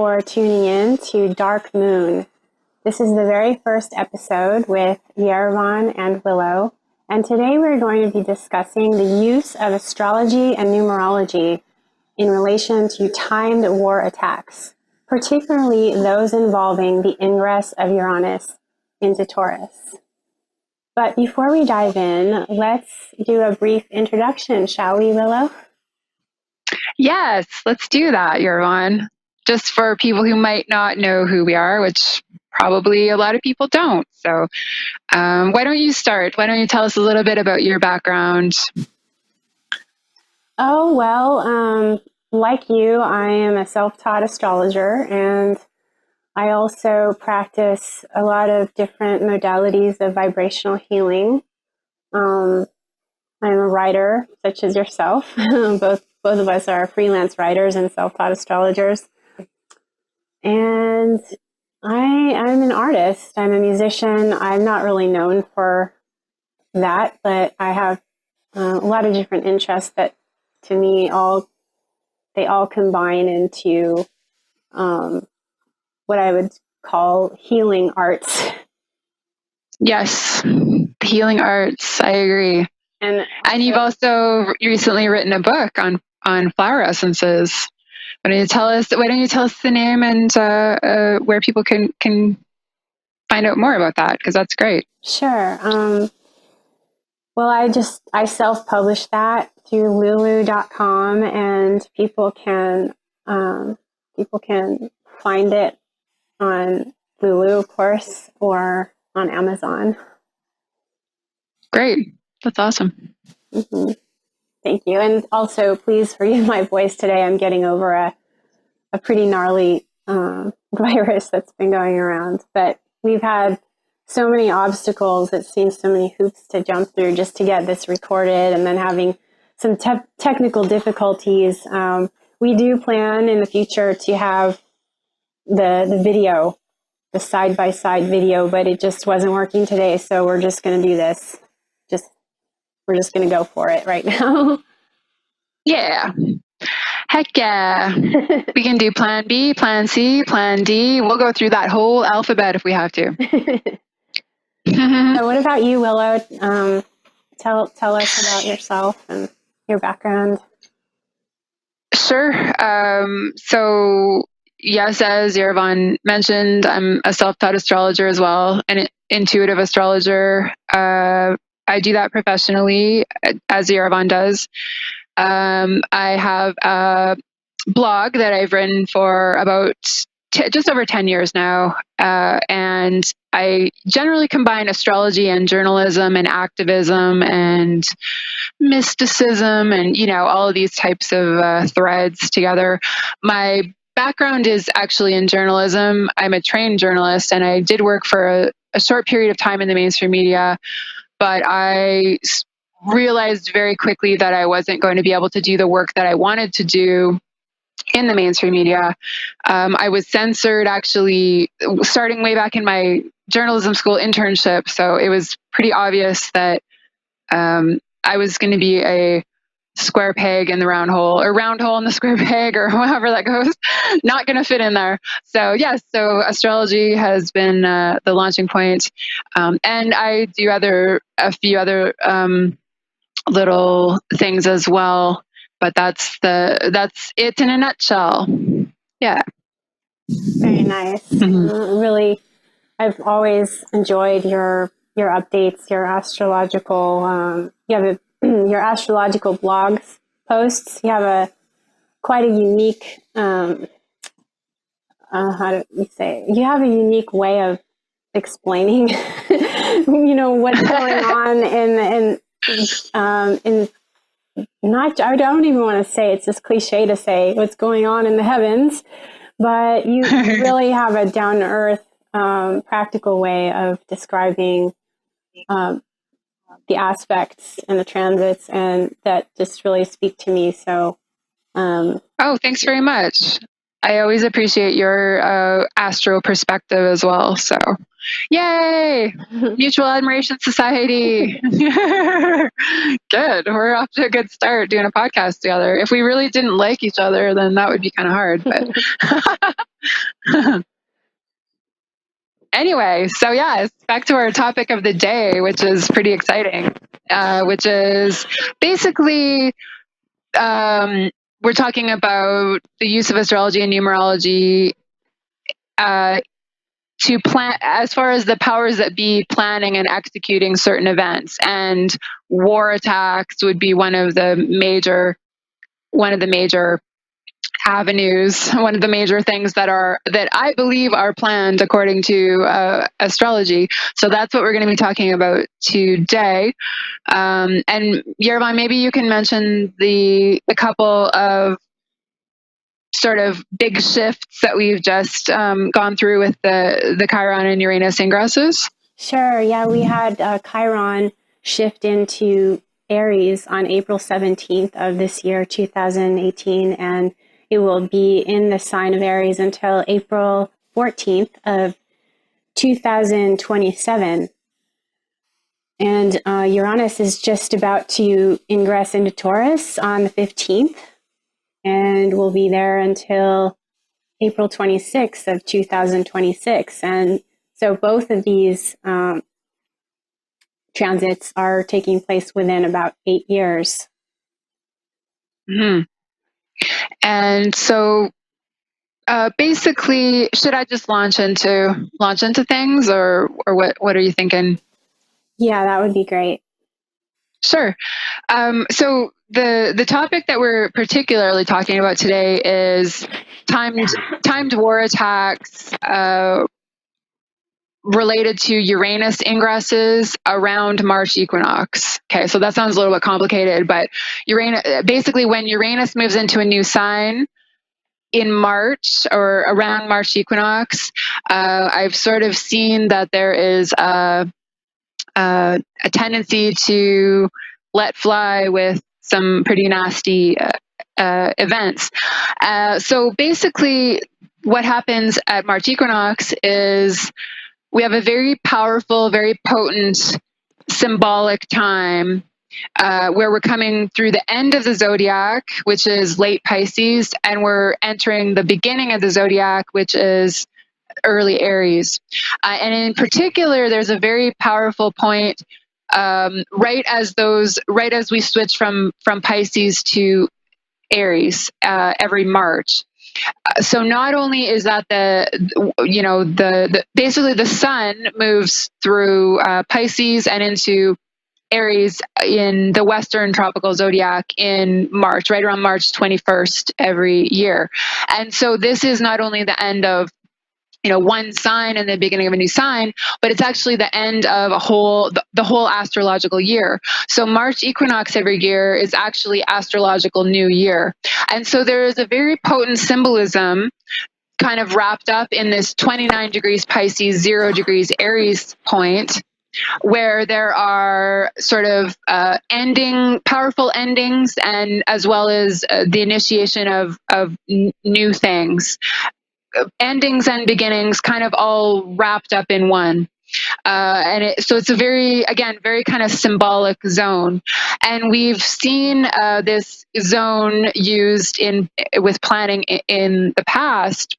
for tuning in to Dark Moon. This is the very first episode with Yerevan and Willow, and today we're going to be discussing the use of astrology and numerology in relation to timed war attacks, particularly those involving the ingress of Uranus into Taurus. But before we dive in, let's do a brief introduction, shall we, Willow? Yes, let's do that, Yerevan. Just for people who might not know who we are, which probably a lot of people don't. So why don't you start? Why don't you tell us a little bit about your background? Oh, well, like you, I am a self-taught astrologer, and I also practice a lot of different modalities of vibrational healing. I'm a writer, such as yourself. Both of us are freelance writers and self-taught astrologers. And I'm an artist. I'm a musician. I'm not really known for that, but I have a lot of different interests that, to me, they all combine into what I would call healing arts. Yes, healing arts. I agree. And you've also recently written a book on flower essences. Why don't you tell us the name and where people can find out more about that? Because that's great. Sure. Well, I self-published that through lulu.com, and people can find it on Lulu, of course, or on Amazon. Great. That's awesome. Mm-hmm. Thank you. And also, please forgive my voice today. I'm getting over a pretty gnarly virus that's been going around. But we've had so many obstacles, it seems so many hoops to jump through just to get this recorded, and then having some technical difficulties. We do plan in the future to have the video, the side-by-side video, but it just wasn't working today. So we're just going to do this. We're just going to go for it right now. Yeah. Heck yeah. We can do plan B, plan C, plan D. We'll go through that whole alphabet if we have to. So what about you, Willow? Tell us about yourself and your background. Sure. So yes, as Yerevan mentioned, I'm a self-taught astrologer as well, an intuitive astrologer. I do that professionally, as Yerevan does. I have a blog that I've written for about just over 10 years now. And I generally combine astrology and journalism and activism and mysticism and, all of these types of threads together. My background is actually in journalism. I'm a trained journalist, and I did work for a short period of time in the mainstream media, but I realized very quickly that I wasn't going to be able to do the work that I wanted to do in the mainstream media. I was censored actually starting way back in my journalism school internship. So it was pretty obvious that I was going to be a square peg in the round hole, or round hole in the square peg, or however that goes, not going to fit in there. So yes, so astrology has been the launching point. And I do a few other little things as well, but that's it in a nutshell. Yeah. Very nice. Mm-hmm. Really, I've always enjoyed your updates, your astrological. You have your astrological blogs posts. You have quite a unique. How do we say? You have a unique way of explaining, what's going on in not. I don't even want to say, it's just cliche to say what's going on in the heavens, but you really have a down to earth, practical way of describing the aspects and the transits, and that just really speak to me. So, oh, thanks very much. I always appreciate your astro perspective as well. So, yay! Mutual Admiration Society. Good. We're off to a good start doing a podcast together. If we really didn't like each other, then that would be kind of hard. But anyway, so yes, back to our topic of the day, which is pretty exciting, which is basically we're talking about the use of astrology and numerology to plan, as far as the powers that be planning and executing certain events. And war attacks would be one of the major avenues, one of the major things that I believe are planned according to astrology. So that's what we're going to be talking about today. And Yerevan, maybe you can mention the couple of sort of big shifts that we've just gone through with the Chiron and Uranus ingresses. Sure. Yeah, we had Chiron shift into Aries on April 17th of this year, 2018, and it will be in the sign of Aries until April 14th of 2027. And Uranus is just about to ingress into Taurus on the 15th, and will be there until April 26th of 2026. And so both of these transits are taking place within about 8 years. Mm-hmm. And so basically, should I just launch into things, or what are you thinking? Yeah, that would be great. Sure. So the topic that we're particularly talking about today is timed war attacks related to Uranus ingresses around March equinox. Okay, so that sounds a little bit complicated, but basically when Uranus moves into a new sign in March or around March equinox, I've sort of seen that there is a tendency to let fly with some pretty nasty events. So basically, what happens at March equinox is we have a very powerful, very potent symbolic time where we're coming through the end of the zodiac, which is late Pisces, and we're entering the beginning of the zodiac, which is early Aries. And in particular, there's a very powerful point right as we switch from Pisces to Aries every March. So not only is that basically the sun moves through Pisces and into Aries in the Western tropical zodiac in March, right around March 21st every year. And so this is not only the end of one sign and the beginning of a new sign, but it's actually the end of the whole astrological year. So March equinox every year is actually astrological new year. And so there is a very potent symbolism kind of wrapped up in this 29 degrees Pisces, 0 degrees Aries point, where there are sort of powerful endings, and as well as the initiation of new things. Endings and beginnings kind of all wrapped up in one. So it's a very kind of symbolic zone. And we've seen this zone used with planning in the past.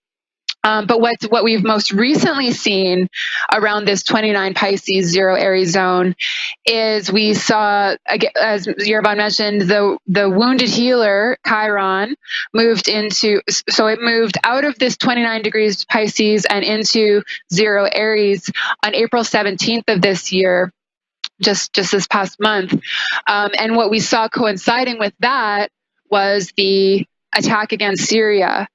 But what we've most recently seen around this 29 Pisces, 0 Aries zone is we saw, as Yerevan mentioned, the wounded healer, Chiron, moved out of this 29 degrees Pisces and into 0 Aries on April 17th of this year, just this past month. And what we saw coinciding with that was the attack against Syria.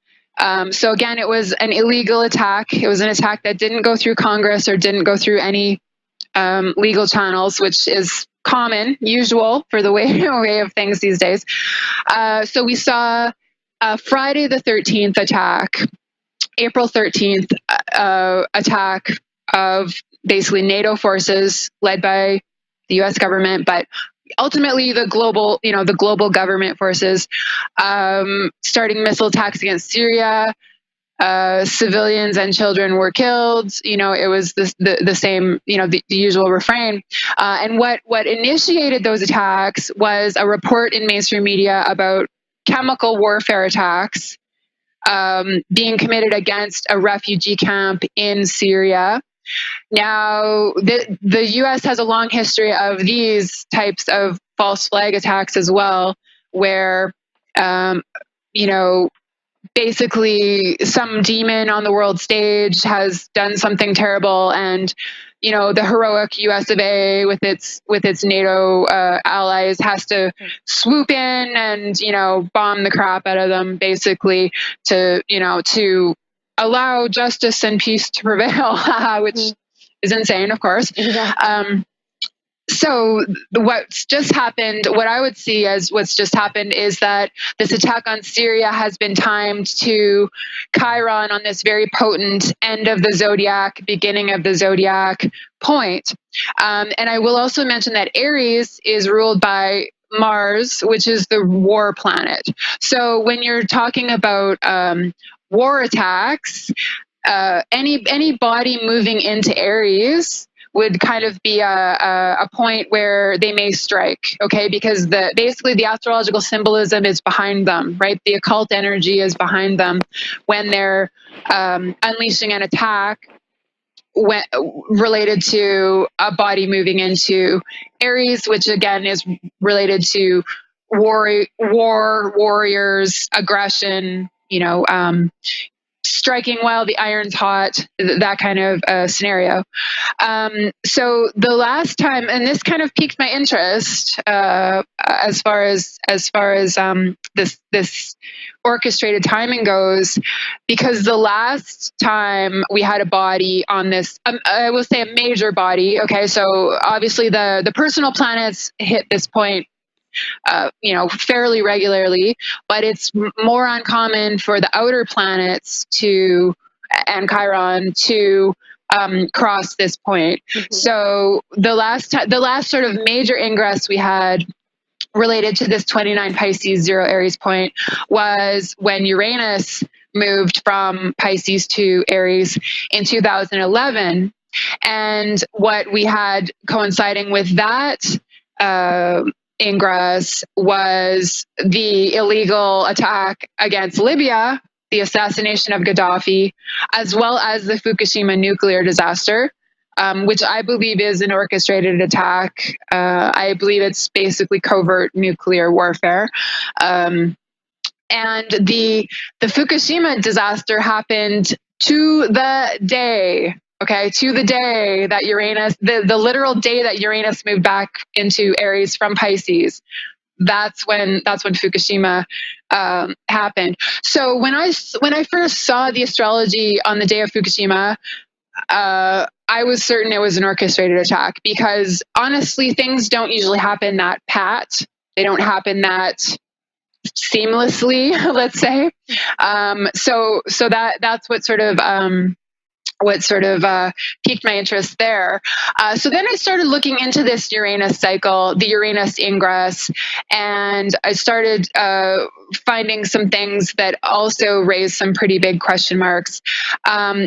So again, it was an illegal attack. It was an attack that didn't go through Congress or didn't go through any legal channels, which is usual for the way of things these days. So we saw Friday the 13th attack, April 13th attack of basically NATO forces led by the U.S. government, but ultimately the global government forces starting missile attacks against Syria, civilians and children were killed. It was the same, the usual refrain. And what initiated those attacks was a report in mainstream media about chemical warfare attacks being committed against a refugee camp in Syria. Now, the U.S. has a long history of these types of false flag attacks as well, where, basically some demon on the world stage has done something terrible, and the heroic US of A with its NATO allies has to swoop in and bomb the crap out of them, basically to allow justice and peace to prevail, which is insane, of course. Exactly. So what's just happened, what I would see as what's just happened is that this attack on Syria has been timed to Chiron on this very potent end of the zodiac, beginning of the zodiac point. And I will also mention that Aries is ruled by Mars, which is the war planet. So when you're talking about war attacks, any body moving into Aries would kind of be a point where they may strike, okay? Because basically the astrological symbolism is behind them, right? The occult energy is behind them when they're unleashing an attack related to a body moving into Aries, which again is related to warriors, aggression, striking while the iron's hot, that kind of scenario. So the last time, and this kind of piqued my interest as far as this orchestrated timing goes, because the last time we had a body on this, I will say a major body. Okay, so obviously the personal planets hit this point fairly regularly, but it's more uncommon for the outer planets and Chiron to cross this point. Mm-hmm. So the last sort of major ingress we had related to this 29 Pisces 0 Aries point was when Uranus moved from Pisces to Aries in 2011. And what we had coinciding with that ingress was the illegal attack against Libya, the assassination of Gaddafi, as well as the Fukushima nuclear disaster, which I believe is an orchestrated attack. I believe it's basically covert nuclear warfare. And the Fukushima disaster happened to the day. Okay, to the day that Uranus, the literal day that Uranus moved back into Aries from Pisces, that's when Fukushima happened. So when I first saw the astrology on the day of Fukushima, I was certain it was an orchestrated attack, because honestly, things don't usually happen that pat. They don't happen that seamlessly, let's say. So that's what sort of piqued my interest there. So then I started looking into this Uranus cycle, the Uranus ingress, and I started finding some things that also raised some pretty big question marks.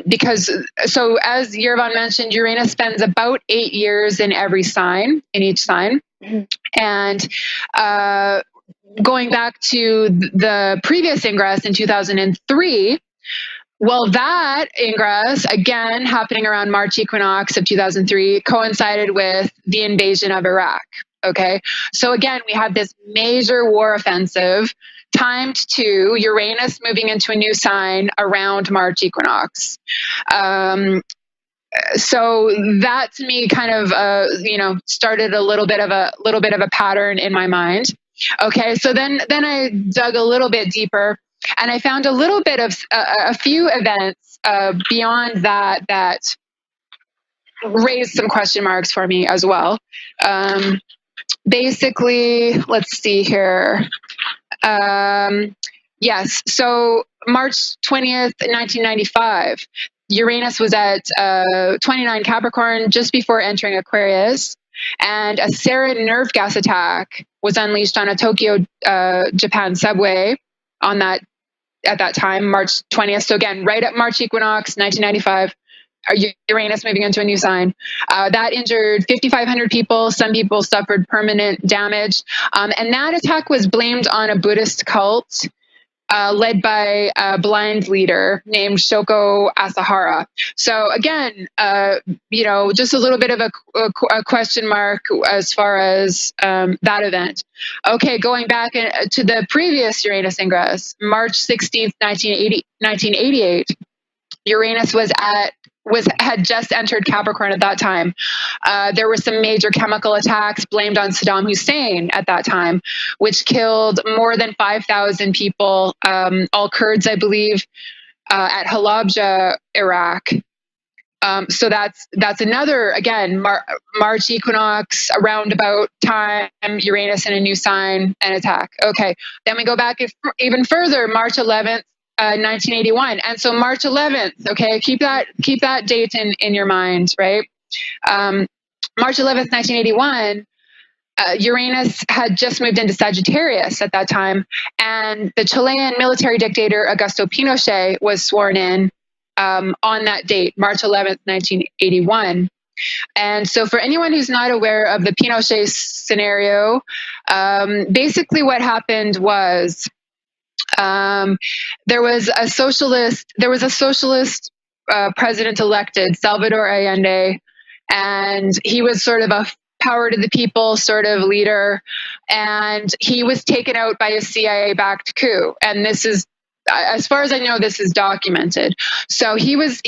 Because, so as Yerevan mentioned, Uranus spends about 8 years in each sign. Mm-hmm. And going back to the previous ingress in 2003, well, that ingress, again, happening around March equinox of 2003, coincided with the invasion of Iraq. Okay. So again, we had this major war offensive timed to Uranus moving into a new sign around March equinox. So that to me kind of, started a little bit of a pattern in my mind. Okay. So then I dug a little bit deeper, and I found a little bit of a few events beyond that raised some question marks for me as well. Basically, let's see here. Yes, so March 20th, 1995, Uranus was at 29 Capricorn just before entering Aquarius, and a sarin nerve gas attack was unleashed on a Tokyo, Japan subway on that at that time, March 20th. So again, right at March equinox, 1995, Uranus moving into a new sign. That injured 5,500 people. Some people suffered permanent damage. And that attack was blamed on a Buddhist cult led by a blind leader named Shoko Asahara. So again, just a little bit of a question mark as far as that event. Okay, going back to the previous Uranus ingress, March 16th, 1988, Uranus had just entered Capricorn at that time. There were some major chemical attacks blamed on Saddam Hussein at that time, which killed more than 5,000 people, all Kurds, I believe, at Halabja, Iraq. So that's another, again, March equinox, around about time, Uranus in a new sign, and attack. Okay, then we go back even further, March 11th, 1981. And so March 11th, okay, keep that date in your mind, right? March 11th, 1981, Uranus had just moved into Sagittarius at that time, and the Chilean military dictator Augusto Pinochet was sworn in on that date, March 11th, 1981. And so for anyone who's not aware of the Pinochet scenario, basically what happened was there was a socialist president elected, Salvador Allende, and he was sort of a power to the people sort of leader, and he was taken out by a CIA-backed coup. And this is, as far as I know, this is documented. So he was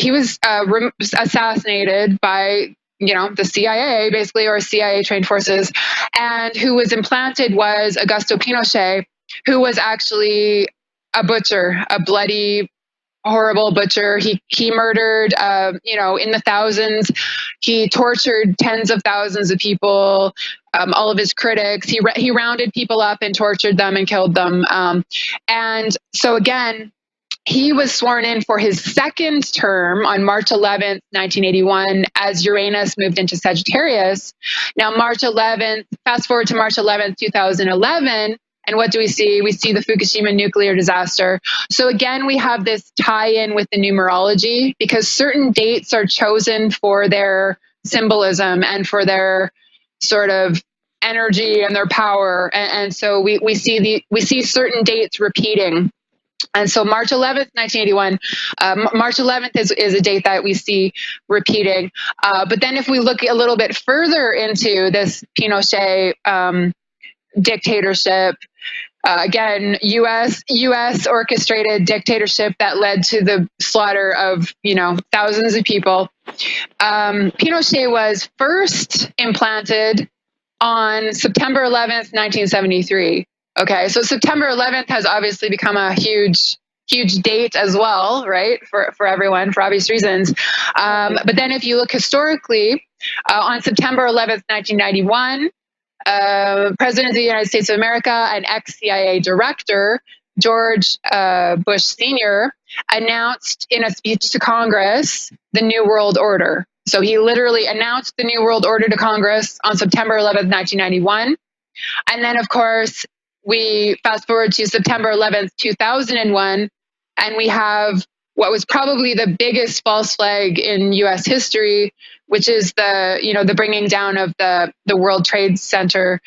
assassinated by the CIA, basically, or CIA trained forces, and who was implanted was Augusto Pinochet, who was actually a butcher, a bloody, horrible butcher. He murdered, in the thousands. He tortured tens of thousands of people, all of his critics. He rounded people up and tortured them and killed them. And so again, he was sworn in for his second term on March 11th, 1981, as Uranus moved into Sagittarius. Now, fast forward to March 11th, 2011, and what do we see? We see the Fukushima nuclear disaster. So again, we have this tie-in with the numerology, because certain dates are chosen for their symbolism and for their sort of energy and their power. And so we see certain dates repeating. And so March 11th, 1981, March 11th is a date that we see repeating. But then if we look a little bit further into this Pinochet dictatorship, again, U.S. orchestrated dictatorship that led to the slaughter of, thousands of people. Pinochet was first implanted on September 11th, 1973. Okay, so September 11th has obviously become a huge date as well, right, for everyone, for obvious reasons. But then if you look historically, on September 11th, 1991, President of the United States of America and ex-CIA director, George Bush Sr., announced in a speech to Congress the New World Order. So he literally announced the New World Order to Congress on September 11th, 1991. And then, of course, we fast forward to September 11th, 2001, and we have what was probably the biggest false flag in U.S. history, which is the bringing down of the World Trade Center,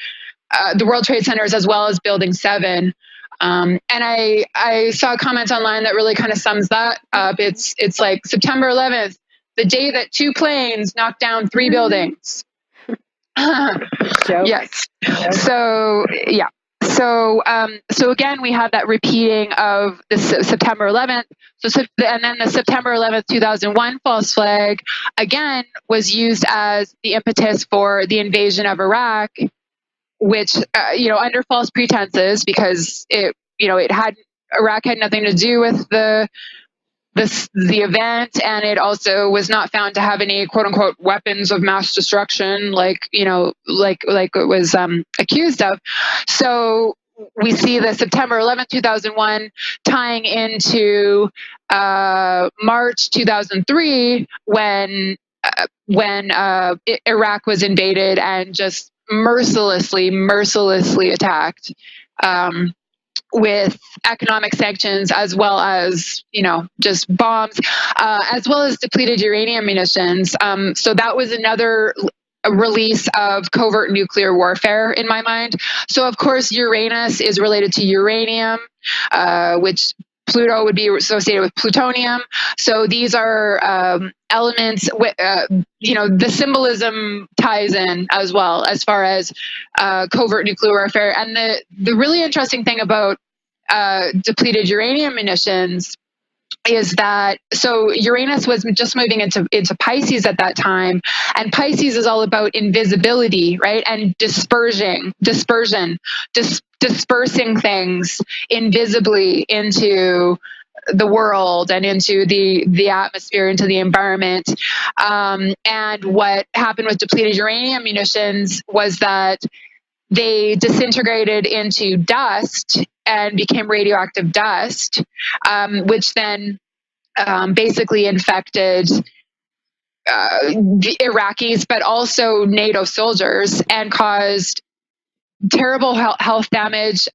the World Trade Centers, as well as Building 7. And I saw a comment online that really kind of sums that up. It's like September 11th, the day that 2 planes knocked down 3 buildings. Yes. So yeah. So again, we have that repeating of the September 11th. And then the September 11th, 2001 false flag again was used as the impetus for the invasion of Iraq, which under false pretenses, because Iraq had nothing to do with the event, and it also was not found to have any quote unquote weapons of mass destruction like it was accused of. So we see the September 11th, 2001 tying into March 2003 when Iraq was invaded and just mercilessly attacked. with economic sanctions, as well as, just bombs, as well as depleted uranium munitions. So that was another release of covert nuclear warfare in my mind. So of course, Uranus is related to uranium, which Pluto would be associated with plutonium. So these are elements. The symbolism ties in as well as far as covert nuclear warfare. And the really interesting thing about depleted uranium munitions is that so Uranus was just moving into Pisces at that time, and Pisces is all about invisibility, right? And dispersion, dispersing things invisibly into the world and into the atmosphere, into the environment. And what happened with depleted uranium munitions was that they disintegrated into dust and became radioactive dust, which then basically infected the Iraqis, but also NATO soldiers, and caused terrible health damage,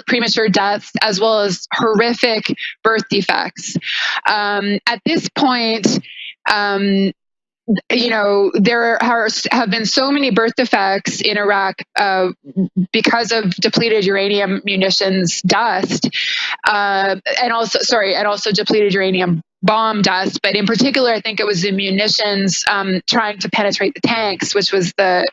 premature deaths, as well as horrific birth defects. At this point, there have been so many birth defects in Iraq because of depleted uranium munitions dust, and also depleted uranium bomb dust. But in particular, I think it was the munitions trying to penetrate the tanks, which was the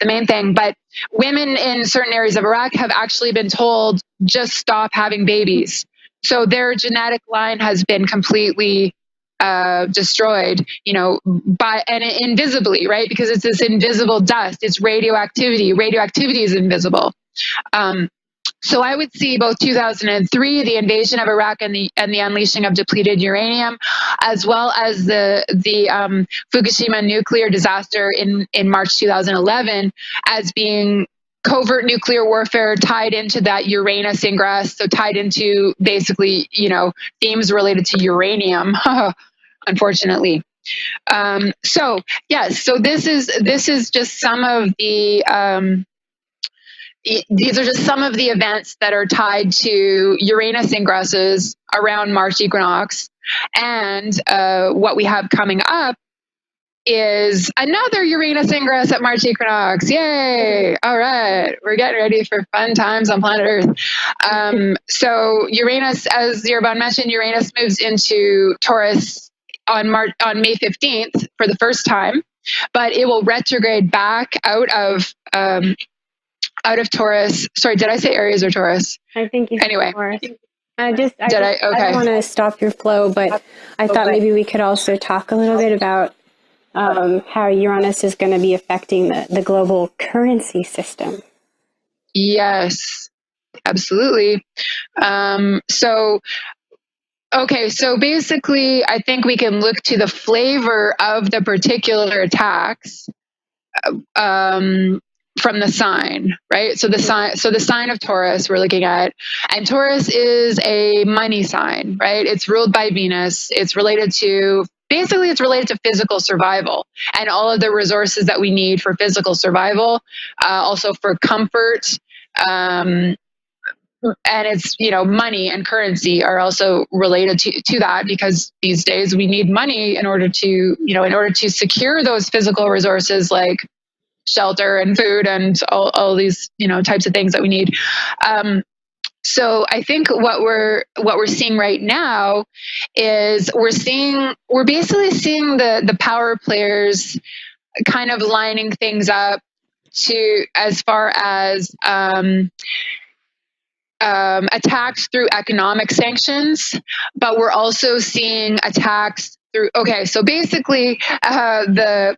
main thing. But women in certain areas of Iraq have actually been told, just stop having babies. So their genetic line has been completely destroyed, and invisibly, right? Because it's this invisible dust. It's radioactivity. Radioactivity is invisible. So I would see both 2003, the invasion of Iraq, and the unleashing of depleted uranium, as well as the Fukushima nuclear disaster in March 2011, as being covert nuclear warfare tied into that Uranus ingress. So tied into basically, themes related to uranium, unfortunately. So this is just some of the, these are just some of the events that are tied to Uranus ingresses around March equinox. And what we have coming up is another Uranus ingress at March equinox. Yay! All right, we're getting ready for fun times on planet Earth. So Uranus, as Yerevan mentioned, Uranus moves into Taurus on May 15th for the first time, but it will retrograde back out of Taurus. Sorry, did I say Aries or Taurus? I think you said anyway. Taurus. I don't Okay. want to stop your flow, but I thought maybe we could also talk a little bit about how Uranus is going to be affecting the global currency system. Yes, absolutely. So basically, I think we can look to the flavor of the particular attacks from the sign, right? So the sign of Taurus we're looking at, and Taurus is a money sign, right? It's ruled by Venus. It's related to physical survival and all of the resources that we need for physical survival, also for comfort. And it's, money and currency are also related to that, because these days we need money in order to secure those physical resources like shelter and food and all these, types of things that we need. So I think what we're seeing right now is we're basically seeing the power players kind of lining things up to as far as attacks through economic sanctions, but we're also seeing attacks through. Okay, so basically the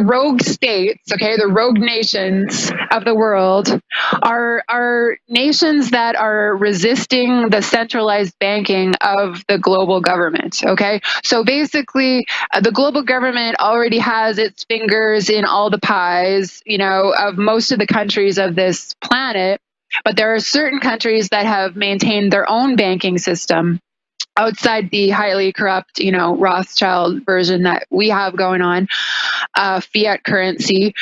rogue states, the rogue nations of the world are nations that are resisting the centralized banking of the global government. Okay, so basically the global government already has its fingers in all the pies, of most of the countries of this planet, but there are certain countries that have maintained their own banking system outside the highly corrupt, Rothschild version that we have going on, fiat currency.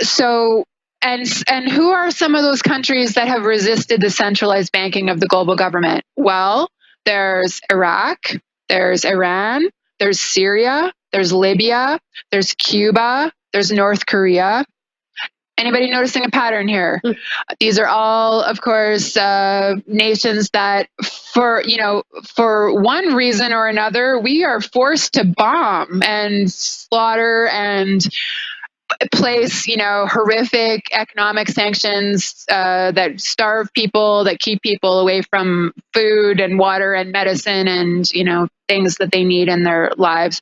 So And who are some of those countries that have resisted the centralized banking of the global government? Well, there's Iraq, there's Iran, there's Syria, there's Libya, there's Cuba, there's North Korea. Anybody noticing a pattern here? These are all, of course, nations that, for one reason or another, we are forced to bomb and slaughter and place, horrific economic sanctions that starve people, that keep people away from food and water and medicine and, things that they need in their lives.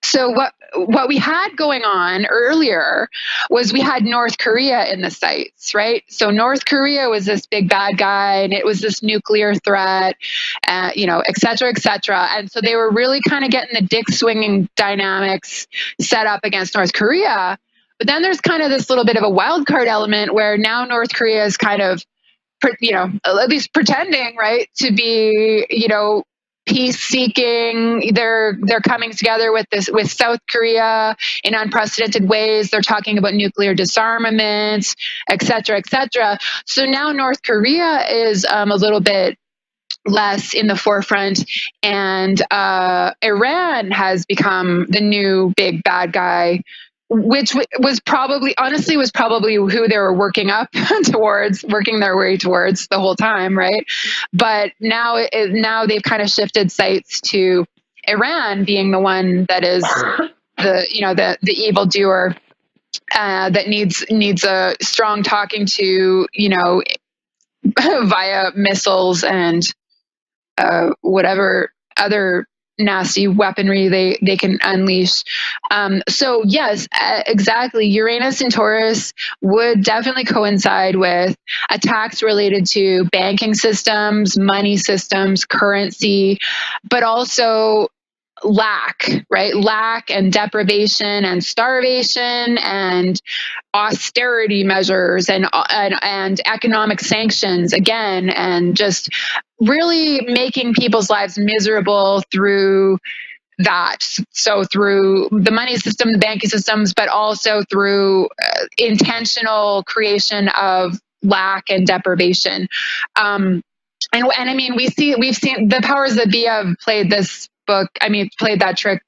So what we had going on earlier was we had North Korea in the sights, right? So North Korea was this big bad guy, and it was this nuclear threat, et cetera, et cetera. And so they were really kind of getting the dick swinging dynamics set up against North Korea. But then there's kind of this little bit of a wild card element where now North Korea is kind of, at least pretending, right, to be, peace seeking. They're coming together with South Korea in unprecedented ways. They're talking about nuclear disarmament, et cetera, et cetera. So now North Korea is a little bit less in the forefront, and Iran has become the new big bad guy, which was probably who they were working up towards, working their way towards the whole time, right? But now they've kind of shifted sights to Iran being the one that is the evil doer that needs a strong talking to, via missiles and whatever other nasty weaponry they can unleash. So yes, exactly. Uranus and Taurus would definitely coincide with attacks related to banking systems, money systems, currency, but also lack, right? Lack and deprivation and starvation and austerity measures and economic sanctions again, and just really making people's lives miserable through that. So through the money system, the banking systems, but also through intentional creation of lack and deprivation. And I mean, we've seen the powers that be have played this book. I mean, played that trick,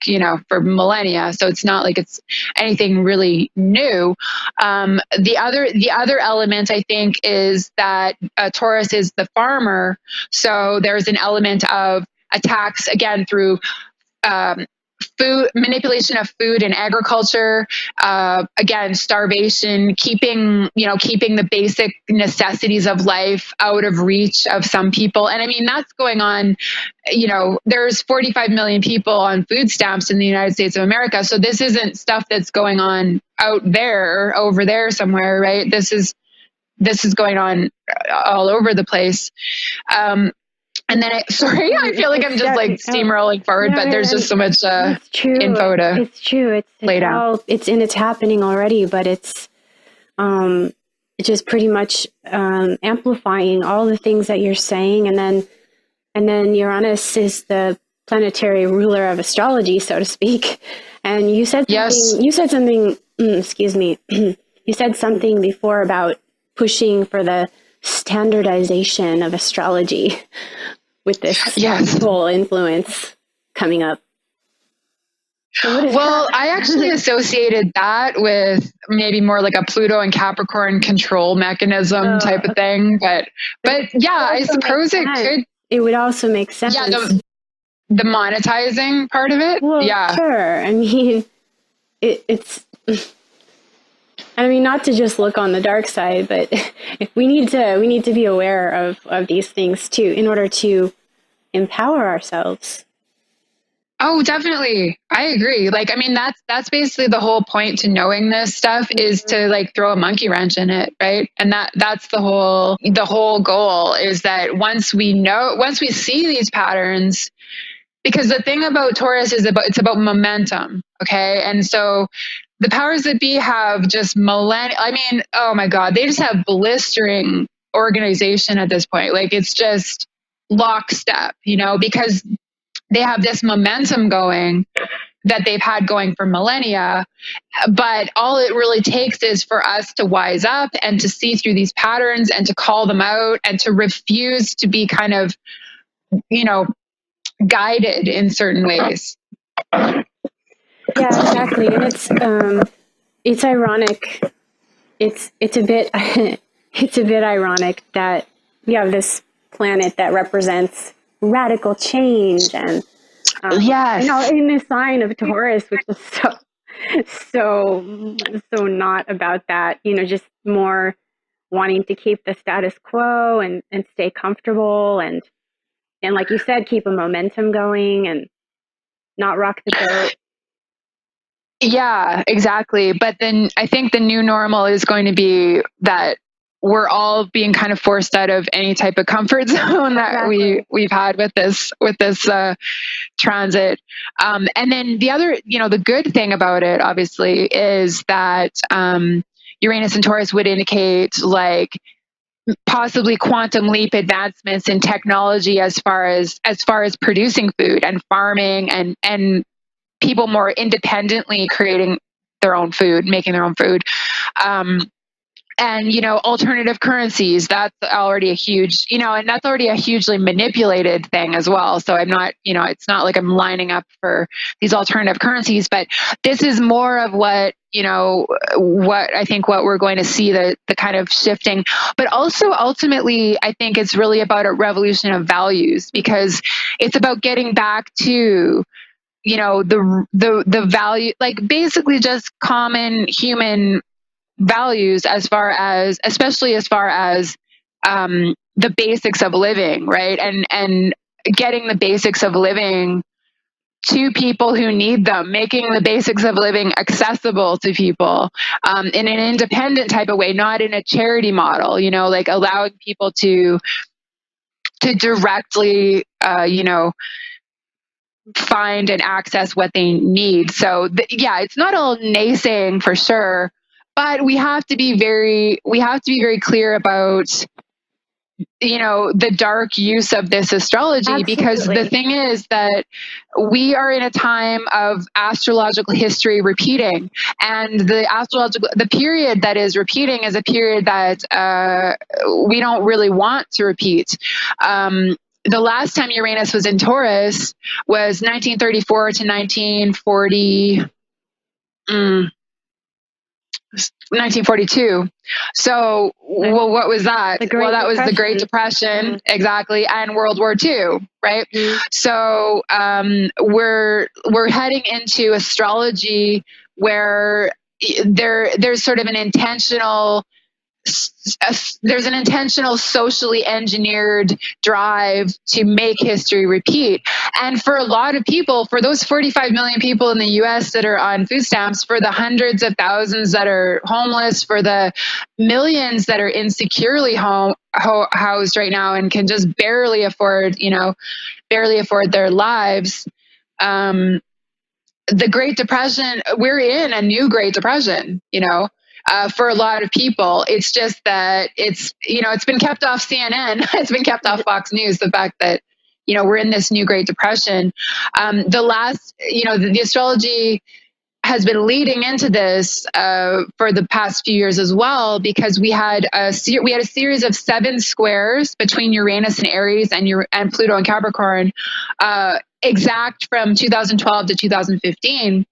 for millennia. So it's not like it's anything really new. The other element, I think, is that Taurus is the farmer. So there's an element of attacks again through food manipulation of food and agriculture, again, starvation, keeping the basic necessities of life out of reach of some people. And I mean, that's going on, there's 45 million people on food stamps in the United States of America. So this isn't stuff that's going on out there, over there somewhere, right? This is going on all over the place. And then I feel like I'm just like steamrolling forward, but there's just so much info to. It's true. Lay down. It's happening already, but it's just pretty much amplifying all the things that you're saying, and then Uranus is the planetary ruler of astrology, so to speak. And you said something. Yes. You said something. Excuse me. You said something before about pushing for the standardization of astrology with this whole influence coming up. So I actually associated that with maybe more like a Pluto and Capricorn control mechanism type of thing. But yeah, I suppose it could. It would also make sense. Yeah, the monetizing part of it. Well, yeah, sure. I mean, it's. I mean, not to just look on the dark side, but we need to be aware of these things too, in order to empower ourselves. Oh, definitely. I agree. Like, I mean, that's basically the whole point to knowing this stuff, is to like throw a monkey wrench in it. Right. And that's the whole goal, is that once we see these patterns, because the thing about Taurus is it's about momentum. Okay. And so the powers that be have just I mean, oh my God, they just have blistering organization at this point. Like, it's just lockstep, because they have this momentum going, that they've had going for millennia. But all it really takes is for us to wise up and to see through these patterns and to call them out and to refuse to be kind of, guided in certain ways. Yeah, exactly. And it's ironic. It's a bit it's a bit ironic that you have this planet that represents radical change and yes, in the sign of Taurus, which is so not about that. Just more wanting to keep the status quo and stay comfortable and like you said, keep a momentum going and not rock the boat. Yeah, exactly. But then I think the new normal is going to be that we're all being kind of forced out of any type of comfort zone that we've had with this transit. And then the other, the good thing about it, obviously, is that Uranus and Taurus would indicate like possibly quantum leap advancements in technology as far as producing food and farming and people more independently creating their own food, making their own food. And, alternative currencies, that's already a huge, and that's already a hugely manipulated thing as well. So I'm not, it's not like I'm lining up for these alternative currencies, but this is more of what, what I think what we're going to see the kind of shifting, but also ultimately, I think it's really about a revolution of values because it's about getting back to, the value, like basically just common human values especially as far as the basics of living, right? And getting the basics of living to people who need them, making the basics of living accessible to people in an independent type of way, not in a charity model, like allowing people to directly, find and access what they need. So it's not all naysaying for sure, but we have to be very clear about the dark use of this astrology. Absolutely. Because the thing is that we are in a time of astrological history repeating, and the period that is repeating is a period that we don't really want to repeat. The last time Uranus was in Taurus was 1934 to 1940. 1942. So, what was that? That was the Great Depression, mm-hmm. Exactly, and World War II, right? Mm-hmm. So, we're heading into astrology where there's sort of an intentional socially engineered drive to make history repeat. And for a lot of people, for those 45 million people in the US that are on food stamps, for the hundreds of thousands that are homeless, for the millions that are insecurely housed right now and can just barely afford their lives, the Great Depression, we're in a new Great Depression, for a lot of people. It's just that it's been kept off CNN. It's been kept off Fox News. The fact that, we're in this new Great Depression. The astrology has been leading into this for the past few years as well, because we had a series of 7 squares between Uranus and Aries and Pluto and Capricorn, exact from 2012 to 2015.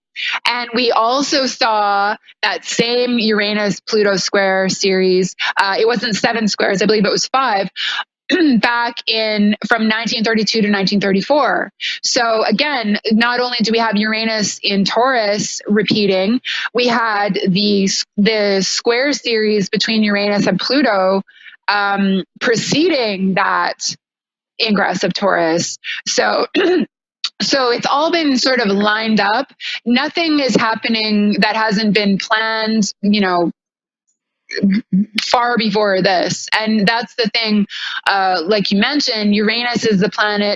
And we also saw that same Uranus-Pluto square series. It wasn't 7 squares, I believe it was 5, back from 1932 to 1934. So again, not only do we have Uranus in Taurus repeating, we had the square series between Uranus and Pluto preceding that ingress of Taurus. So So it's all been sort of lined up. Nothing is happening that hasn't been planned, far before this. And that's the thing, like you mentioned, Uranus is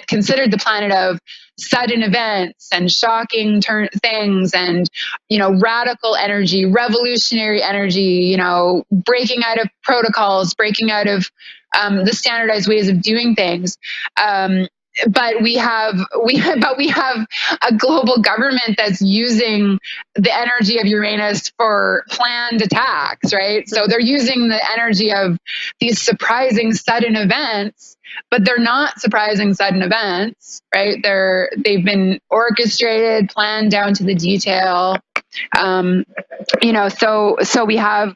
considered the planet of sudden events and shocking things and, radical energy, revolutionary energy, breaking out of protocols, breaking out of the standardized ways of doing things. but we have a global government that's using the energy of Uranus for planned attacks, right? So they're using the energy of these surprising sudden events, but they're not surprising sudden events, right? They've been orchestrated, planned down to the detail. So we have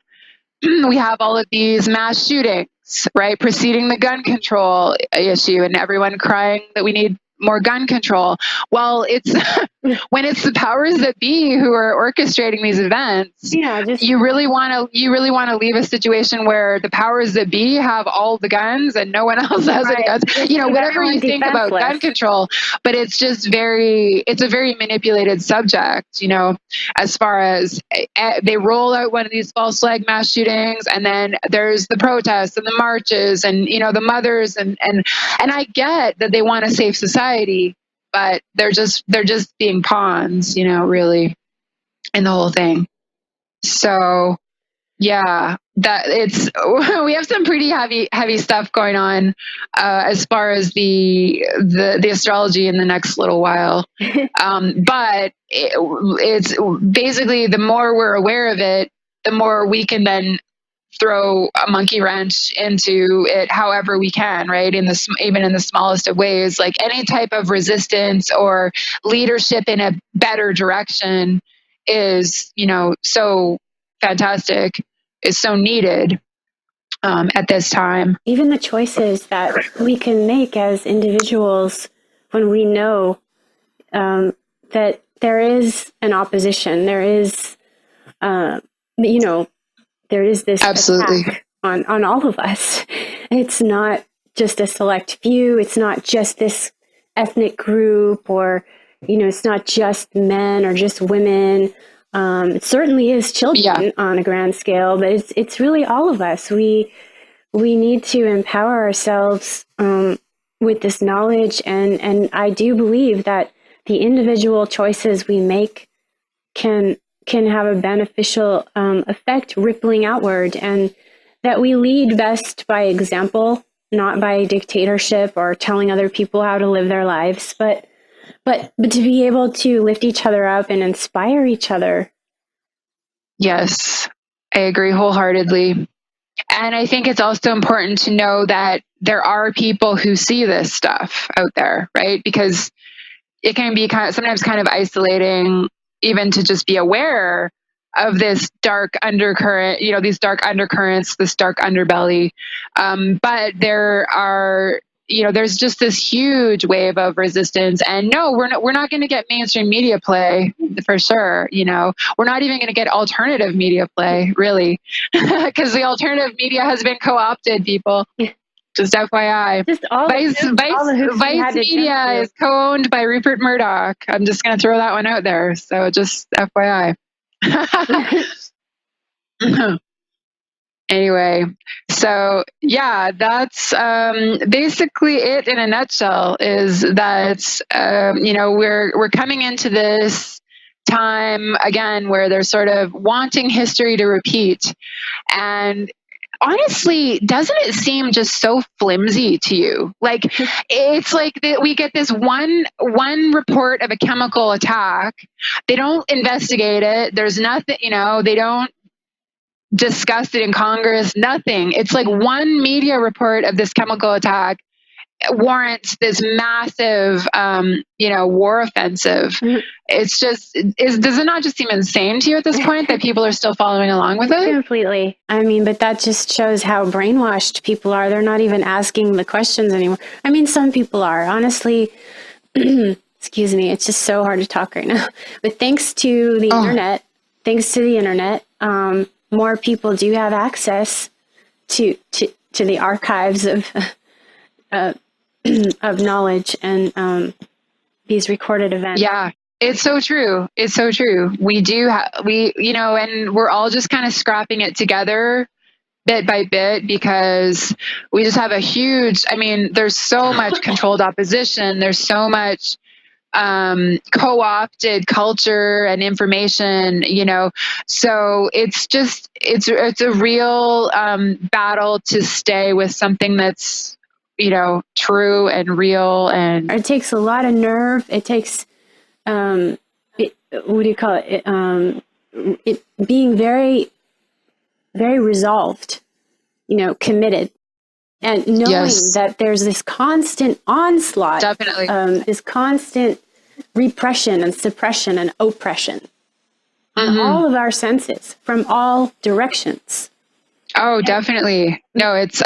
all of these mass shootings, right, preceding the gun control issue, and everyone crying that we need more gun control. Well, it's when it's the powers that be who are orchestrating these events. You really want to leave a situation where the powers that be have all the guns and no one else has any guns. Whatever you think about gun control, but it's just it's a very manipulated subject. As far as they roll out one of these false flag mass shootings, and then there's the protests and the marches, and the mothers, and I get that they want a safe society, but they're just being pawns, really, in the whole thing. So yeah, we have some pretty heavy stuff going on as far as the astrology in the next little while. But it's basically, the more we're aware of it, the more we can then throw a monkey wrench into it however we can, right? Even in the smallest of ways, like any type of resistance or leadership in a better direction is, so fantastic, is so needed at this time. Even the choices that we can make as individuals when we know that there is an opposition, there is, there is this Absolutely attack on all of us. It's not just a select few. It's not just this ethnic group, or, it's not just men or just women. It certainly is children on a grand scale, but it's really all of us. We need to empower ourselves with this knowledge, and I do believe that the individual choices we make can have a beneficial effect rippling outward, and that we lead best by example, not by dictatorship or telling other people how to live their lives, but to be able to lift each other up and inspire each other. Yes, I agree wholeheartedly. And I think it's also important to know that there are people who see this stuff out there, right? Because it can be sometimes kind of isolating, even to just be aware of this dark undercurrent, these dark undercurrents, this dark underbelly. But there are, there's just this huge wave of resistance. And no, we're not going to get mainstream media play for sure. We're not even going to get alternative media play, really, because the alternative media has been co-opted, people. Just FYI. Vice Media is co-owned by Rupert Murdoch. I'm just going to throw that one out there. So just FYI. Anyway, so yeah, that's basically it in a nutshell, is that, we're coming into this time again where they're sort of wanting history to repeat. And honestly, doesn't it seem just so flimsy to you? Like, it's like we get this one report of a chemical attack. They don't investigate it. There's nothing, they don't discuss it in Congress, nothing. It's like one media report of this chemical attack warrants this massive, war offensive. Mm-hmm. It's just, does it not just seem insane to you at this point that people are still following along with it? Completely. I mean, but that just shows how brainwashed people are. They're not even asking the questions anymore. I mean, some people are, honestly. Excuse me. It's just so hard to talk right now. But thanks to the internet, more people do have access to the archives of knowledge and these recorded events. Yeah, it's so true. It's so true. We do and we're all just kind of scrapping it together bit by bit, because we just have there's so much controlled opposition. There's so much co-opted culture and information, so it's a real battle to stay with something that's true and real. And it takes a lot of nerve. It takes, what do you call it? It being very, very resolved, committed, and knowing that there's this constant onslaught, definitely, this constant repression and suppression and oppression on all of our senses from all directions. Oh, definitely. No, it's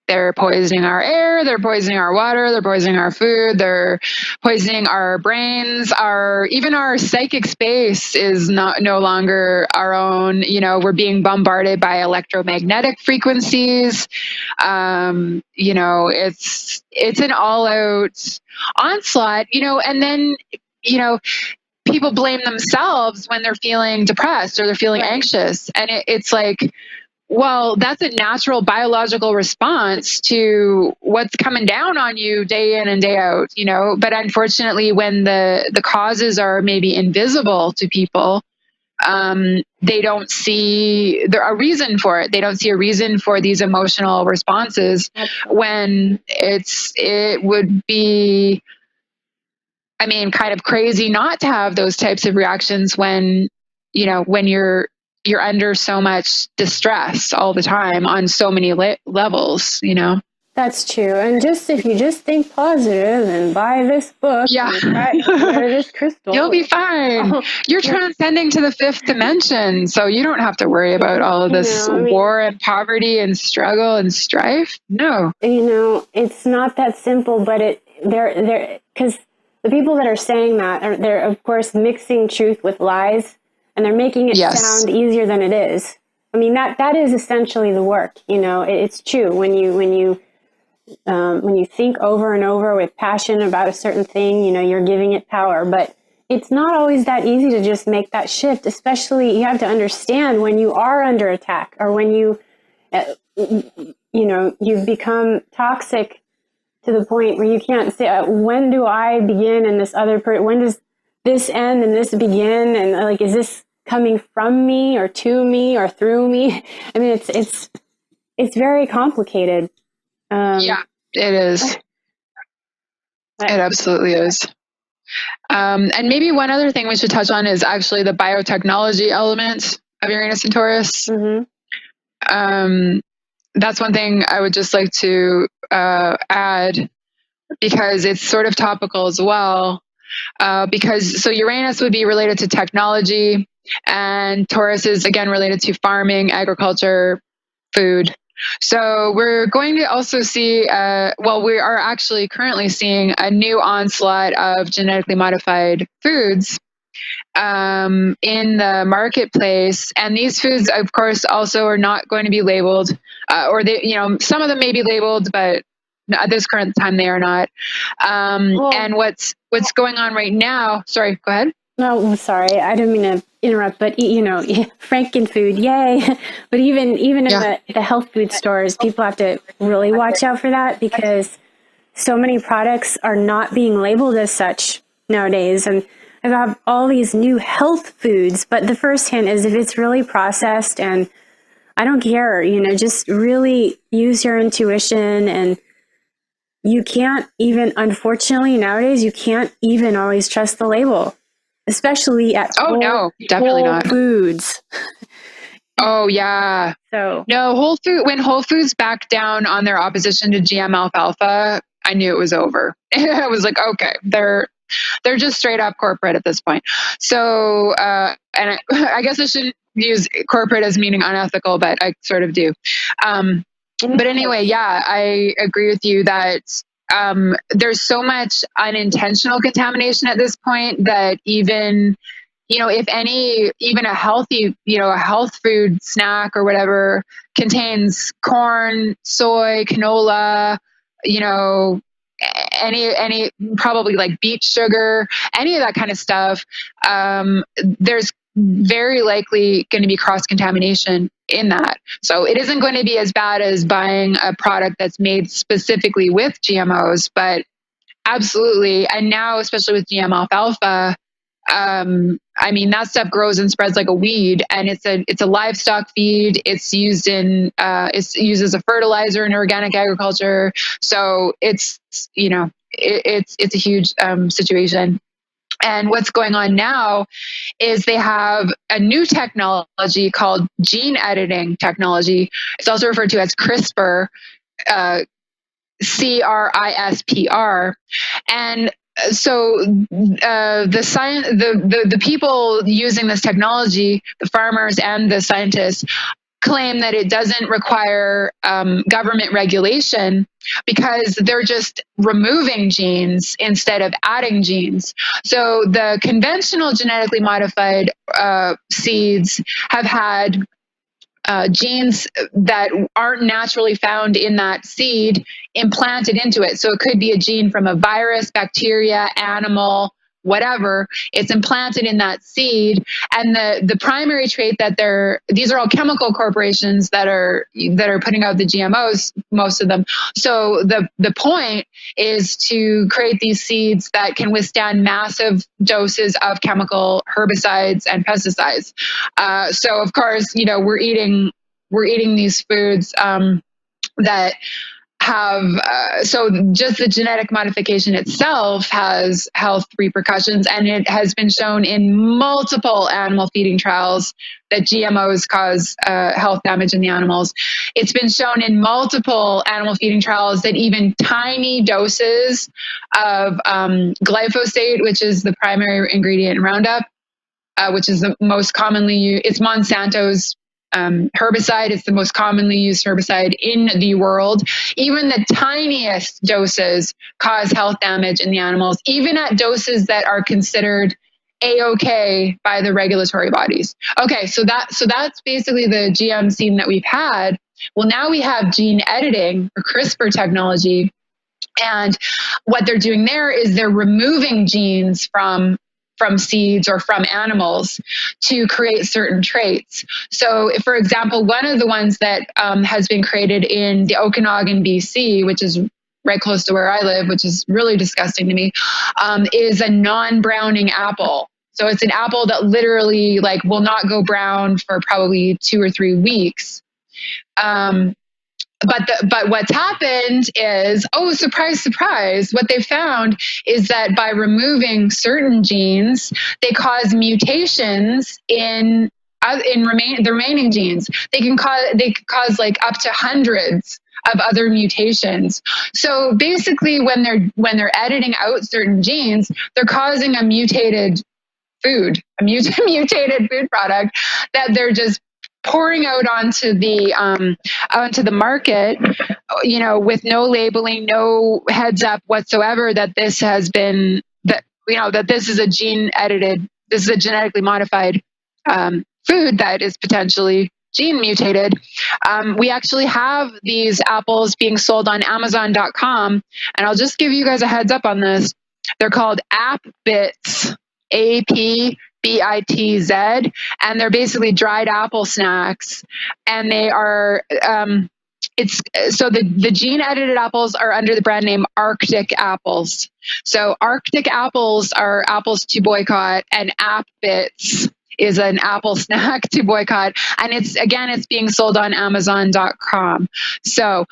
they're poisoning our air, they're poisoning our water, they're poisoning our food, they're poisoning our brains, even our psychic space is no longer our own. We're being bombarded by electromagnetic frequencies. It's an all out onslaught, and then, people blame themselves when they're feeling depressed or they're feeling anxious. And it's like, well, that's a natural biological response to what's coming down on you day in and day out, but unfortunately, when the causes are maybe invisible to people, they don't see a reason for it. They don't see a reason for these emotional responses when it would be, kind of crazy not to have those types of reactions when you're under so much distress all the time on so many levels. That's true. And if you just think positive and buy this book, and wear this crystal, you'll be fine. You're transcending to the fifth dimension, so you don't have to worry about all of this war and poverty and struggle and strife. No, it's not that simple. But they're because the people that are saying that they're of course mixing truth with lies, and they're making it sound easier than it is. That is essentially the work. It's true when you think over and over with passion about a certain thing, you're giving it power. But it's not always that easy to just make that shift. Especially, you have to understand when you are under attack, or when you've become toxic to the point where you can't say, when do I begin and this other person, when does this end and this begin? And is this coming from me or to me or through me? It's very complicated. Yeah, it is. It absolutely is. And maybe one other thing we should touch on is actually the biotechnology element of Uranus and Taurus. That's one thing I would just like to add, because it's sort of topical as well. So Uranus would be related to technology, and Taurus is again related to farming, agriculture, food. So we're going to also see, we are actually currently seeing a new onslaught of genetically modified foods in the marketplace. And these foods, of course, also are not going to be labeled, or some of them may be labeled, but at this current time they are not. And what's going on right now? Sorry, go ahead. No, sorry, I didn't mean to interrupt, but Frankenfood, yay! But even in the health food stores, people have to really watch out for that, because so many products are not being labeled as such nowadays. And I have all these new health foods, but the first hint is if it's really processed, and I don't care, just really use your intuition. And you can't even, unfortunately, nowadays, you can't even always trust the label. Especially at no, definitely Whole not. Foods. Oh yeah. So no, when Whole Foods backed down on their opposition to GM alfalfa, I knew it was over. I was like, okay, they're just straight up corporate at this point. So, and I guess I shouldn't use corporate as meaning unethical, but I sort of do. But anyway, I agree with you that there's so much unintentional contamination at this point that even a healthy, a health food snack or whatever contains corn, soy, canola, any probably like beet sugar, any of that kind of stuff. There's very likely going to be cross-contamination in that. So it isn't going to be as bad as buying a product that's made specifically with GMOs, but absolutely. And now, especially with GM alfalfa, I mean, that stuff grows and spreads like a weed, and it's a livestock feed. It's used as a fertilizer in organic agriculture. So it's, it's a huge situation. And what's going on now is they have a new technology called gene editing technology. It's also referred to as CRISPR, CRISPR. And so the people using this technology, the farmers and the scientists, claim that it doesn't require government regulation because they're just removing genes instead of adding genes. So the conventional genetically modified seeds have had genes that aren't naturally found in that seed implanted into it. So it could be a gene from a virus, bacteria, animal, whatever. It's implanted in that seed. And the primary trait that these are all chemical corporations that are putting out the GMOs, most of them. So the point is to create these seeds that can withstand massive doses of chemical herbicides and pesticides. So of course, we're eating these foods that have so just the genetic modification itself has health repercussions, and it has been shown in multiple animal feeding trials that GMOs cause health damage in the animals. It's been shown in multiple animal feeding trials that even tiny doses of glyphosate, which is the primary ingredient in Roundup, which is the most commonly used, it's Monsanto's herbicide. It's the most commonly used herbicide in the world. Even the tiniest doses cause health damage in the animals, even at doses that are considered A-OK by the regulatory bodies. Okay, so that's basically the GM scene that we've had. Well, now we have gene editing or CRISPR technology. And what they're doing there is they're removing genes from seeds or from animals to create certain traits. So, for example, one of the ones that has been created in the Okanagan, BC, which is right close to where I live, which is really disgusting to me, is a non-browning apple. So it's an apple that literally will not go brown for probably 2 or 3 weeks. But what's happened is, surprise, surprise, what they found is that by removing certain genes, they cause mutations in the remaining genes. They can cause up to hundreds of other mutations. So basically when they're editing out certain genes, they're causing a mutated food product that they're just pouring out onto the market, with no labeling, no heads up whatsoever that this has been that this is a genetically modified food that is potentially gene mutated. We actually have these apples being sold on Amazon.com, and I'll just give you guys a heads up on this. They're called AppBits, APBITZ, and they're basically dried apple snacks. And they are, the gene edited apples are under the brand name Arctic apples. So Arctic apples are apples to boycott, and AppBits is an apple snack to boycott. And it's being sold on Amazon.com. So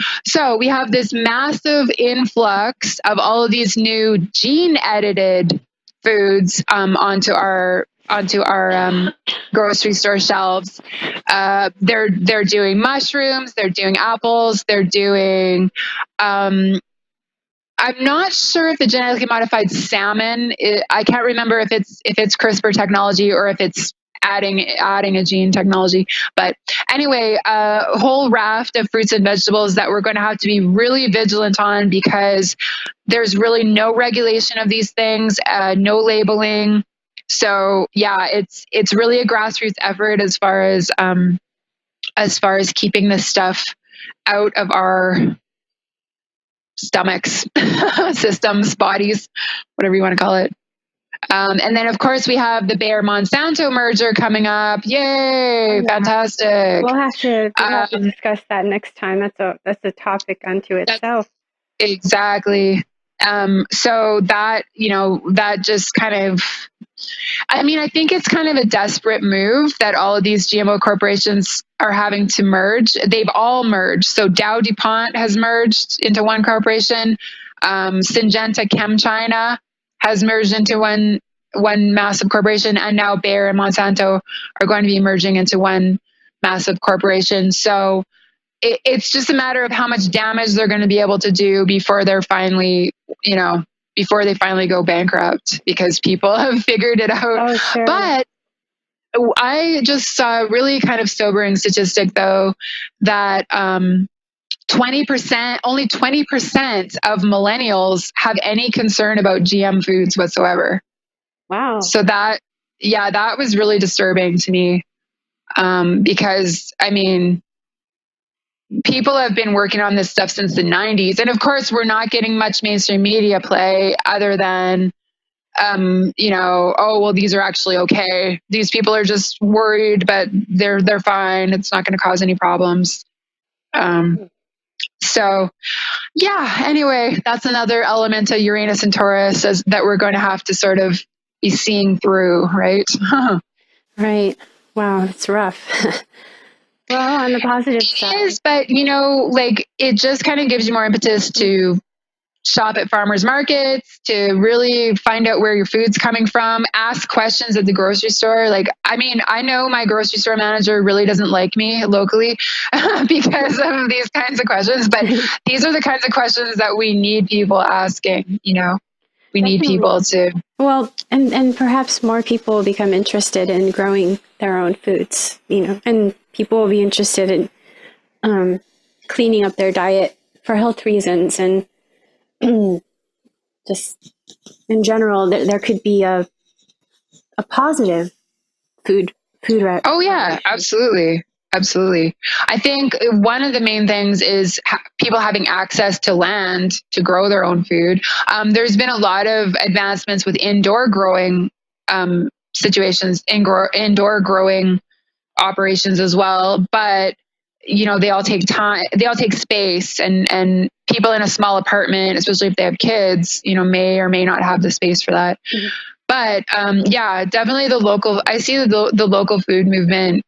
we have this massive influx of all of these new gene edited foods onto our grocery store shelves. They're doing mushrooms, they're doing apples, they're doing I'm not sure if the genetically modified salmon, I can't remember if it's CRISPR technology or if it's adding a gene technology. But anyway, a whole raft of fruits and vegetables that we're going to have to be really vigilant on, because there's really no regulation of these things, no labeling. So yeah, it's really a grassroots effort as far as keeping this stuff out of our stomachs, systems, bodies, whatever you want to call it. And then, of course, we have the Bayer-Monsanto merger coming up. Yay! Yeah. Fantastic. We'll have to discuss that next time. That's a topic unto itself. Exactly. So that just kind of I mean, I think it's kind of a desperate move that all of these GMO corporations are having to merge. They've all merged. So Dow DuPont has merged into one corporation. Syngenta ChemChina has merged into one massive corporation, and now Bayer and Monsanto are going to be merging into one massive corporation. So it's just a matter of how much damage they're going to be able to do before they're finally, before they finally go bankrupt, because people have figured it out. Oh, sure. But I just saw a really kind of sobering statistic, though, that 20%, only 20% of millennials have any concern about GM foods whatsoever. Wow. So that was really disturbing to me, because, I mean, people have been working on this stuff since the 90s. And of course, we're not getting much mainstream media play other than, oh, well, these are actually okay. These people are just worried, but they're fine. It's not going to cause any problems. So yeah, anyway, that's another element of Uranus and Taurus that we're going to have to sort of be seeing through, right? Right. Wow, it's rough. Well, on the positive side. It is, but like, it just kind of gives you more impetus to shop at farmers markets, to really find out where your food's coming from, ask questions at the grocery store. Like, I mean, I know my grocery store manager really doesn't like me locally because of these kinds of questions, but these are the kinds of questions that we need people asking, we need people to. Well, and perhaps more people will become interested in growing their own foods, and people will be interested in cleaning up their diet for health reasons, and just in general, there could be a positive food. Oh yeah, absolutely. Absolutely. I think one of the main things is people having access to land to grow their own food. There's been a lot of advancements with indoor growing situations, indoor growing operations as well. But they all take time. They all take space, and people in a small apartment, especially if they have kids, may or may not have the space for that. Mm-hmm. But yeah, definitely I see the local food movement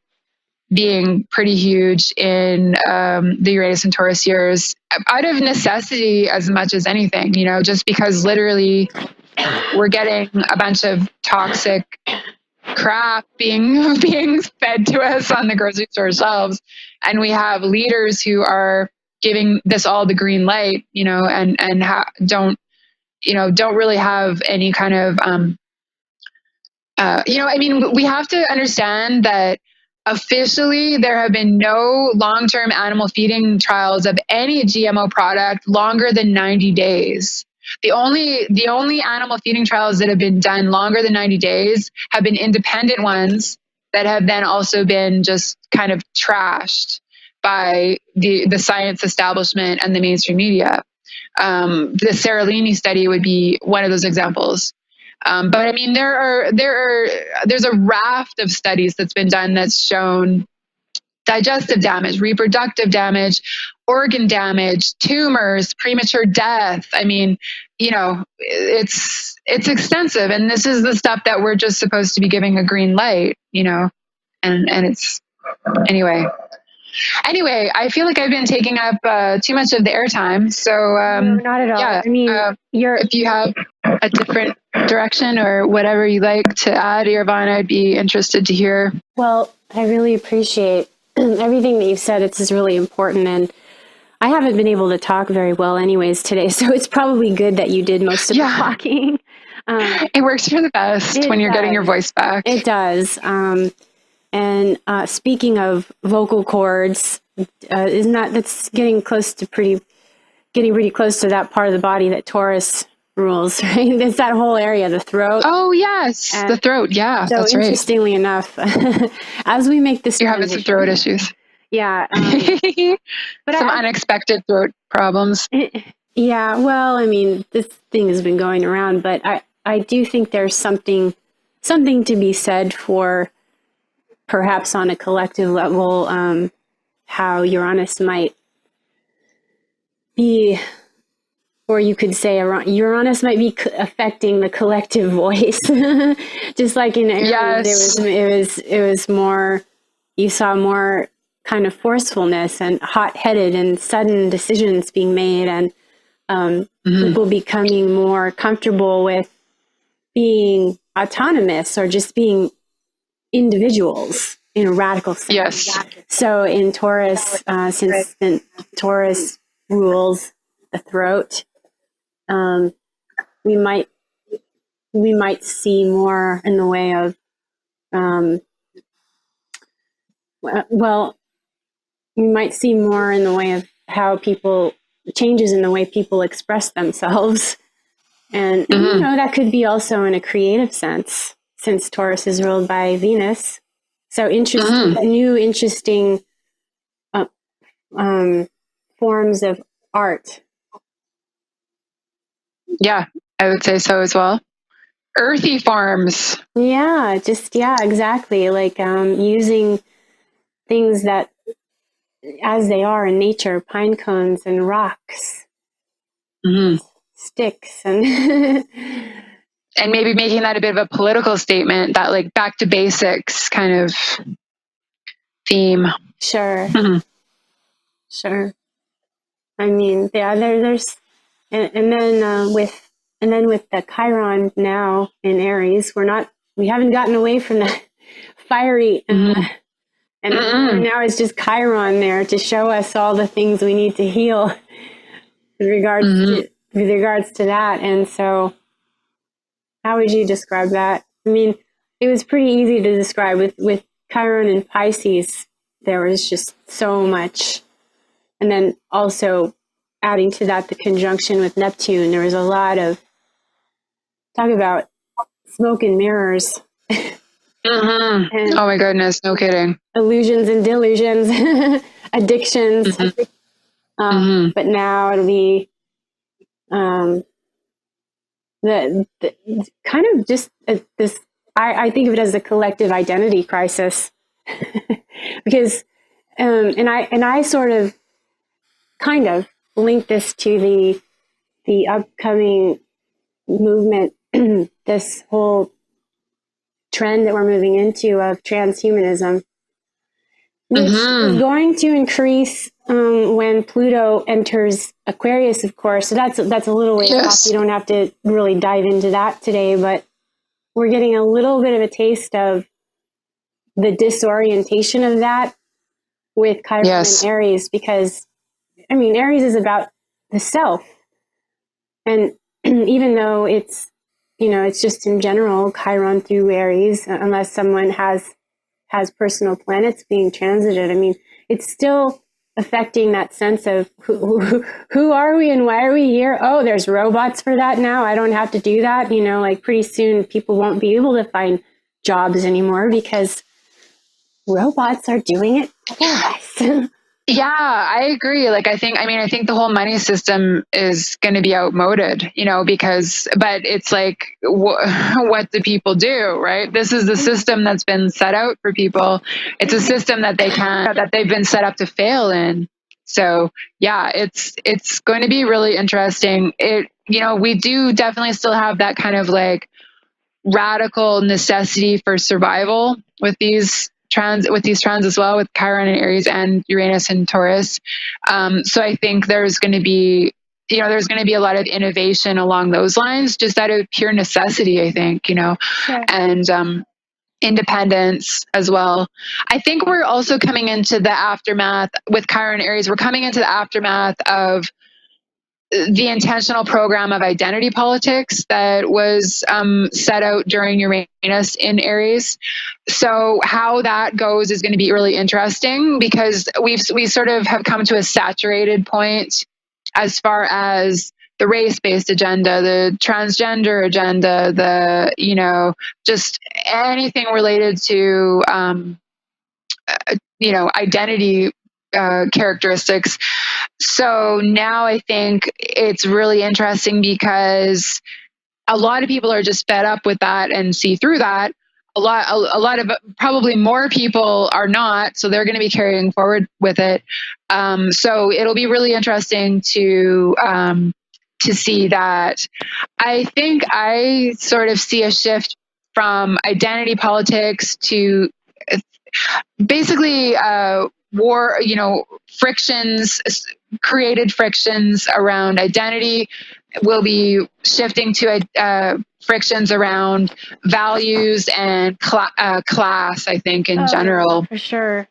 being pretty huge in the Uranus and Taurus years, out of necessity as much as anything, just because literally we're getting a bunch of toxic crap being fed to us on the grocery store shelves, and we have leaders who are giving this all the green light, and don't really have any kind of I mean, we have to understand that officially there have been no long-term animal feeding trials of any GMO product longer than 90 days. The only animal feeding trials that have been done longer than 90 days have been independent ones that have then also been just kind of trashed by the science establishment and the mainstream media. The Seralini study would be one of those examples. But I mean, there's a raft of studies that's been done that's shown digestive damage, reproductive damage, organ damage, tumors, premature death. I mean, it's extensive, and this is the stuff that we're just supposed to be giving a green light, and it's anyway. Anyway, I feel like I've been taking up too much of the airtime. So no, not at all. Yeah, I mean, if you have a different direction or whatever you like to add, Yerevan, I'd be interested to hear. Well, I really appreciate everything that you've said. It's really important, and I haven't been able to talk very well anyways today, so it's probably good that you did most of the talking. It works for the best when you're getting your voice back. It does. And speaking of vocal cords, that's getting pretty close to that part of the body that Taurus rules, right? It's that whole area, the throat. Oh yes, the throat. Yeah, so that's right. Interestingly enough, as we make this, you're having some throat issues. Yeah, but some unexpected throat problems. Yeah, well, I mean, this thing has been going around, but I do think there's something to be said for, perhaps on a collective level, how Uranus might be or you could say Uranus might be affecting the collective voice, just like in Aries, Yes. it was more, you saw more kind of forcefulness and hot-headed and sudden decisions being made, and people becoming more comfortable with being autonomous or just being individuals in a radical sense. Yes. So in Taurus, since Taurus rules the throat, we might see more in the way of we might see more in the way of how people changes in the way people express themselves, and you know, that could be also in a creative sense, since Taurus is ruled by Venus. So new interesting forms of art. Yeah, I would say so as well. Earthy forms. Yeah, exactly. Like using things that as they are in nature, pine cones and rocks, sticks, and and maybe making that a bit of a political statement, that like back to basics kind of theme. Sure. Sure. I mean, yeah, there's, and then with the Chiron now in Aries, we haven't gotten away from that fiery, and now it's just Chiron there to show us all the things we need to heal with regards to that. And so, how would you describe that? I mean, it was pretty easy to describe with Chiron and Pisces. There was just so much. And then also adding to that the conjunction with Neptune, there was a lot of talk about smoke and mirrors. And oh my goodness, no kidding. Illusions and delusions, addictions. But now it'll be the kind of just this. I think of it as a collective identity crisis, because and I sort of kind of link this to the upcoming movement, this whole trend that we're moving into of transhumanism, which is going to increase when Pluto enters Aquarius, of course. So that's a little way off. You don't have to really dive into that today, but we're getting a little bit of a taste of the disorientation of that with Chiron and Aries, because I mean, Aries is about the self, and even though it's, you know, it's just in general Chiron through Aries, unless someone has personal planets being transited, I mean, it's still affecting that sense of who are we and why are we here? Oh, there's robots for that now. I don't have to do that. You know, like pretty soon people won't be able to find jobs anymore because robots are doing it for us. Yeah, I agree. Like, I think the whole money system is going to be outmoded, you know, but it's like, what do people do, right? This is the system that's been set out for people. It's a system that they've been set up to fail in. So yeah, it's going to be really interesting. You know, we do definitely still have that kind of like radical necessity for survival with these trans as well, with Chiron and Aries and Uranus and Taurus. So I think there's going to be a lot of innovation along those lines, just out of pure necessity, I think, you know, and independence as well. I think we're also coming into the aftermath with Chiron and Aries. We're coming into the aftermath of the intentional program of identity politics that was set out during Uranus in Aries. So how that goes is going to be really interesting, because we sort of have come to a saturated point as far as the race-based agenda, the transgender agenda, the, you know, just anything related to, you know, identity characteristics. So now I think it's really interesting because a lot of people are just fed up with that and see through that. A lot of probably more people are not, so they're going to be carrying forward with it. So it'll be really interesting to to see that. I think I sort of see a shift from identity politics to basically war, frictions, created frictions around identity will be shifting to frictions around values and class, I think, in general. For sure.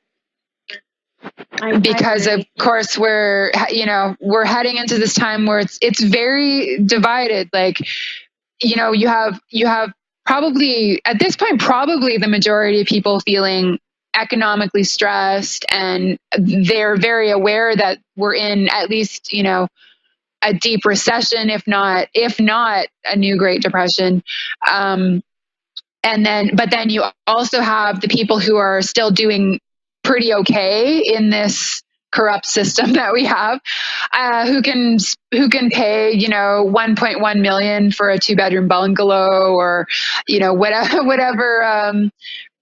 Because of course we're heading into this time where it's very divided. Like, you have probably at this point, probably the majority of people feeling economically stressed, and they're very aware that we're in at least, a deep recession, if not a new Great Depression. But then you also have the people who are still doing pretty okay in this corrupt system that we have, who can pay, 1.1 million for a 2-bedroom bungalow, or,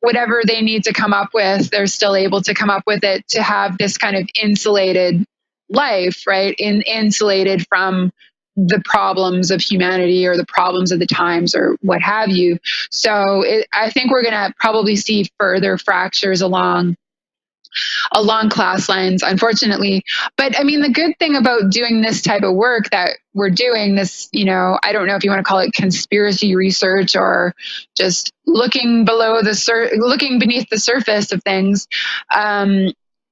whatever they need to come up with, they're still able to come up with it to have this kind of insulated life, right? Insulated from the problems of humanity or the problems of the times or what have you. So I think we're going to probably see further fractures along class lines, unfortunately. But I mean, the good thing about doing this type of work that we're doing, this, I don't know if you want to call it conspiracy research or just looking looking beneath the surface of things,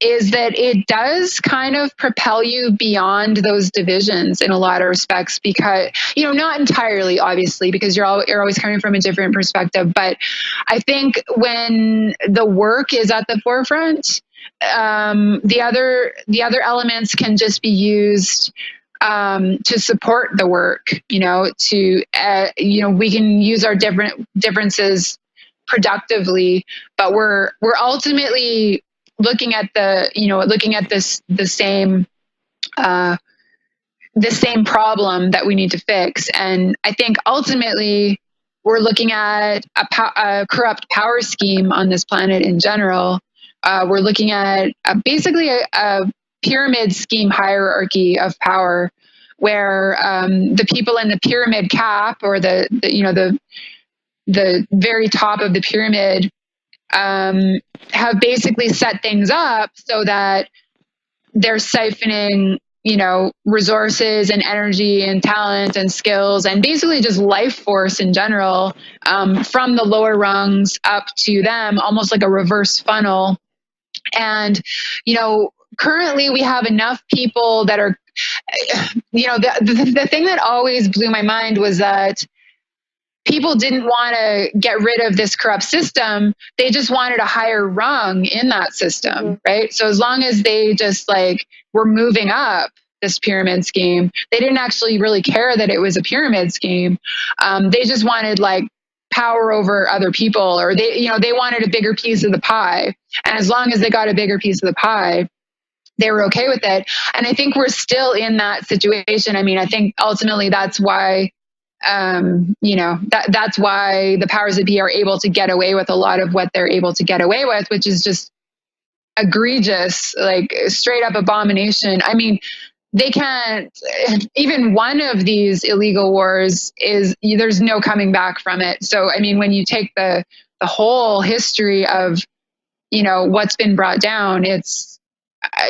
is that it does kind of propel you beyond those divisions in a lot of respects, because, not entirely, obviously, because you're always coming from a different perspective. But I think when the work is at the forefront, the other elements can just be used to support the work. We can use our differences productively, but we're ultimately looking at the same problem that we need to fix. And I think ultimately we're looking at a corrupt power scheme on this planet in general. We're looking at basically a pyramid scheme hierarchy of power, where the people in the pyramid cap, or the very top of the pyramid, have basically set things up so that they're siphoning, resources and energy and talent and skills and basically just life force in general, from the lower rungs up to them, almost like a reverse funnel. And, currently we have enough people that are, the thing that always blew my mind was that people didn't want to get rid of this corrupt system. They just wanted a higher rung in that system, right? So as long as they just were moving up this pyramid scheme, they didn't actually really care that it was a pyramid scheme. They just wanted power over other people, or they wanted a bigger piece of the pie. And as long as they got a bigger piece of the pie, they were okay with it. And I think we're still in that situation. I mean, I think ultimately that's why, that's why the powers that be are able to get away with a lot of what they're able to get away with, which is just egregious, straight up abomination. I mean, they can't, even one of these illegal wars there's no coming back from it. So, I mean, when you take the whole history of, what's been brought down, it's,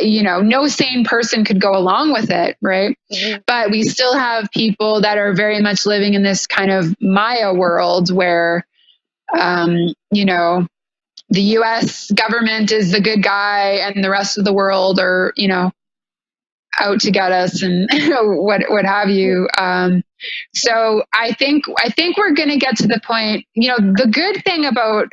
no sane person could go along with it, right? Mm-hmm. But we still have people that are very much living in this kind of Maya world where, the US government is the good guy and the rest of the world are, out to get us and what have you. So I think we're going to get to the point, the good thing about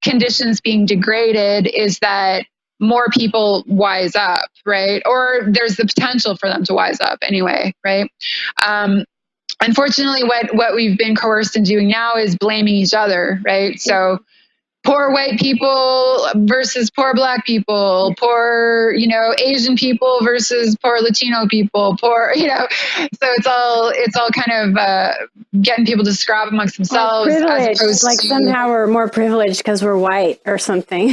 conditions being degraded is that more people wise up, right? Or there's the potential for them to wise up anyway, right? Unfortunately, what we've been coerced in doing now is blaming each other, right? So poor white people versus poor black people, poor, Asian people versus poor Latino people, poor, so it's all kind of getting people to scrap amongst themselves. Privilege, somehow we're more privileged because we're white or something.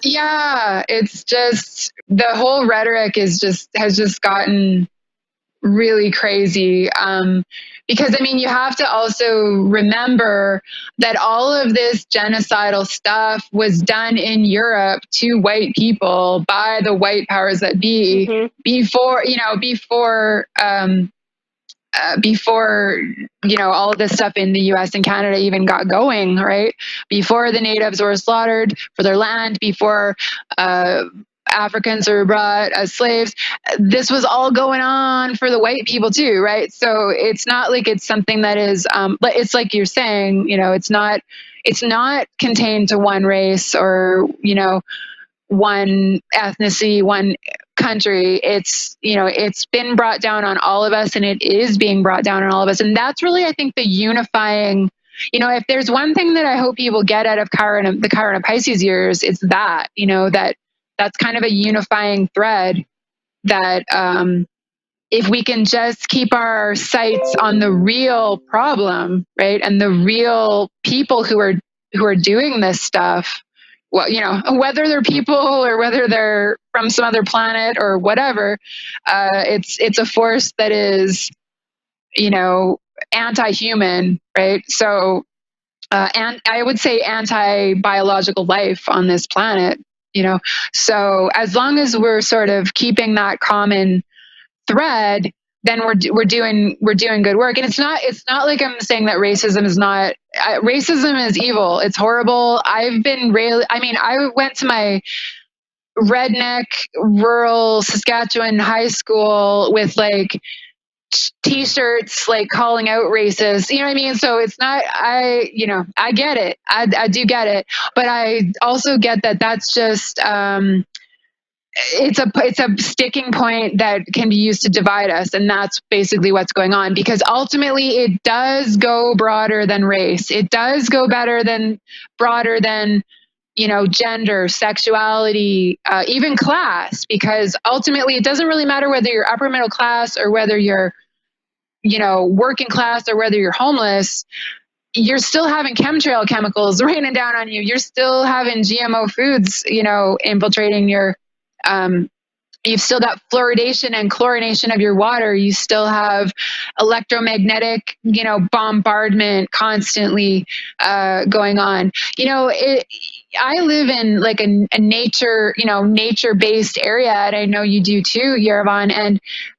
Yeah, it's just the whole rhetoric has just gotten really crazy. Because I mean, you have to also remember that all of this genocidal stuff was done in Europe to white people by the white powers that be before all of this stuff in the US and Canada even got going, right? Before the natives were slaughtered for their land, before Africans were brought as slaves, this was all going on for the white people too, right? So it's not like it's something that is, but it's like you're saying, it's not contained to one race or, one ethnicity, one country. It's been brought down on all of us, and it is being brought down on all of us. And that's really, I think, the unifying, if there's one thing that I hope people get out of the Chiron and Pisces years, it's that, that's kind of a unifying thread that, if we can just keep our sights on the real problem, right? And the real people who are doing this stuff, well, whether they're people or whether they're from some other planet or whatever, it's a force that is, anti-human, right? So, and I would say anti-biological life on this planet, So as long as we're sort of keeping that common thread, then we're doing good work. And it's not like I'm saying that racism is evil. It's horrible. I went to my redneck rural Saskatchewan high school with like t-shirts like calling out racists, you know what I mean? So it's not, I get it. I do get it, but I also get that that's just, it's a sticking point that can be used to divide us. And that's basically what's going on, because ultimately it does go broader than race. It does go broader than, gender, sexuality, even class, because ultimately it doesn't really matter whether you're upper middle class or whether you're, working class or whether you're homeless. You're still having chemtrail chemicals raining down on you. You're still having GMO foods, infiltrating your, you've still got fluoridation and chlorination of your water. You still have electromagnetic, bombardment constantly going on. I live in like a nature-based area, and I know you do too, Yerevan.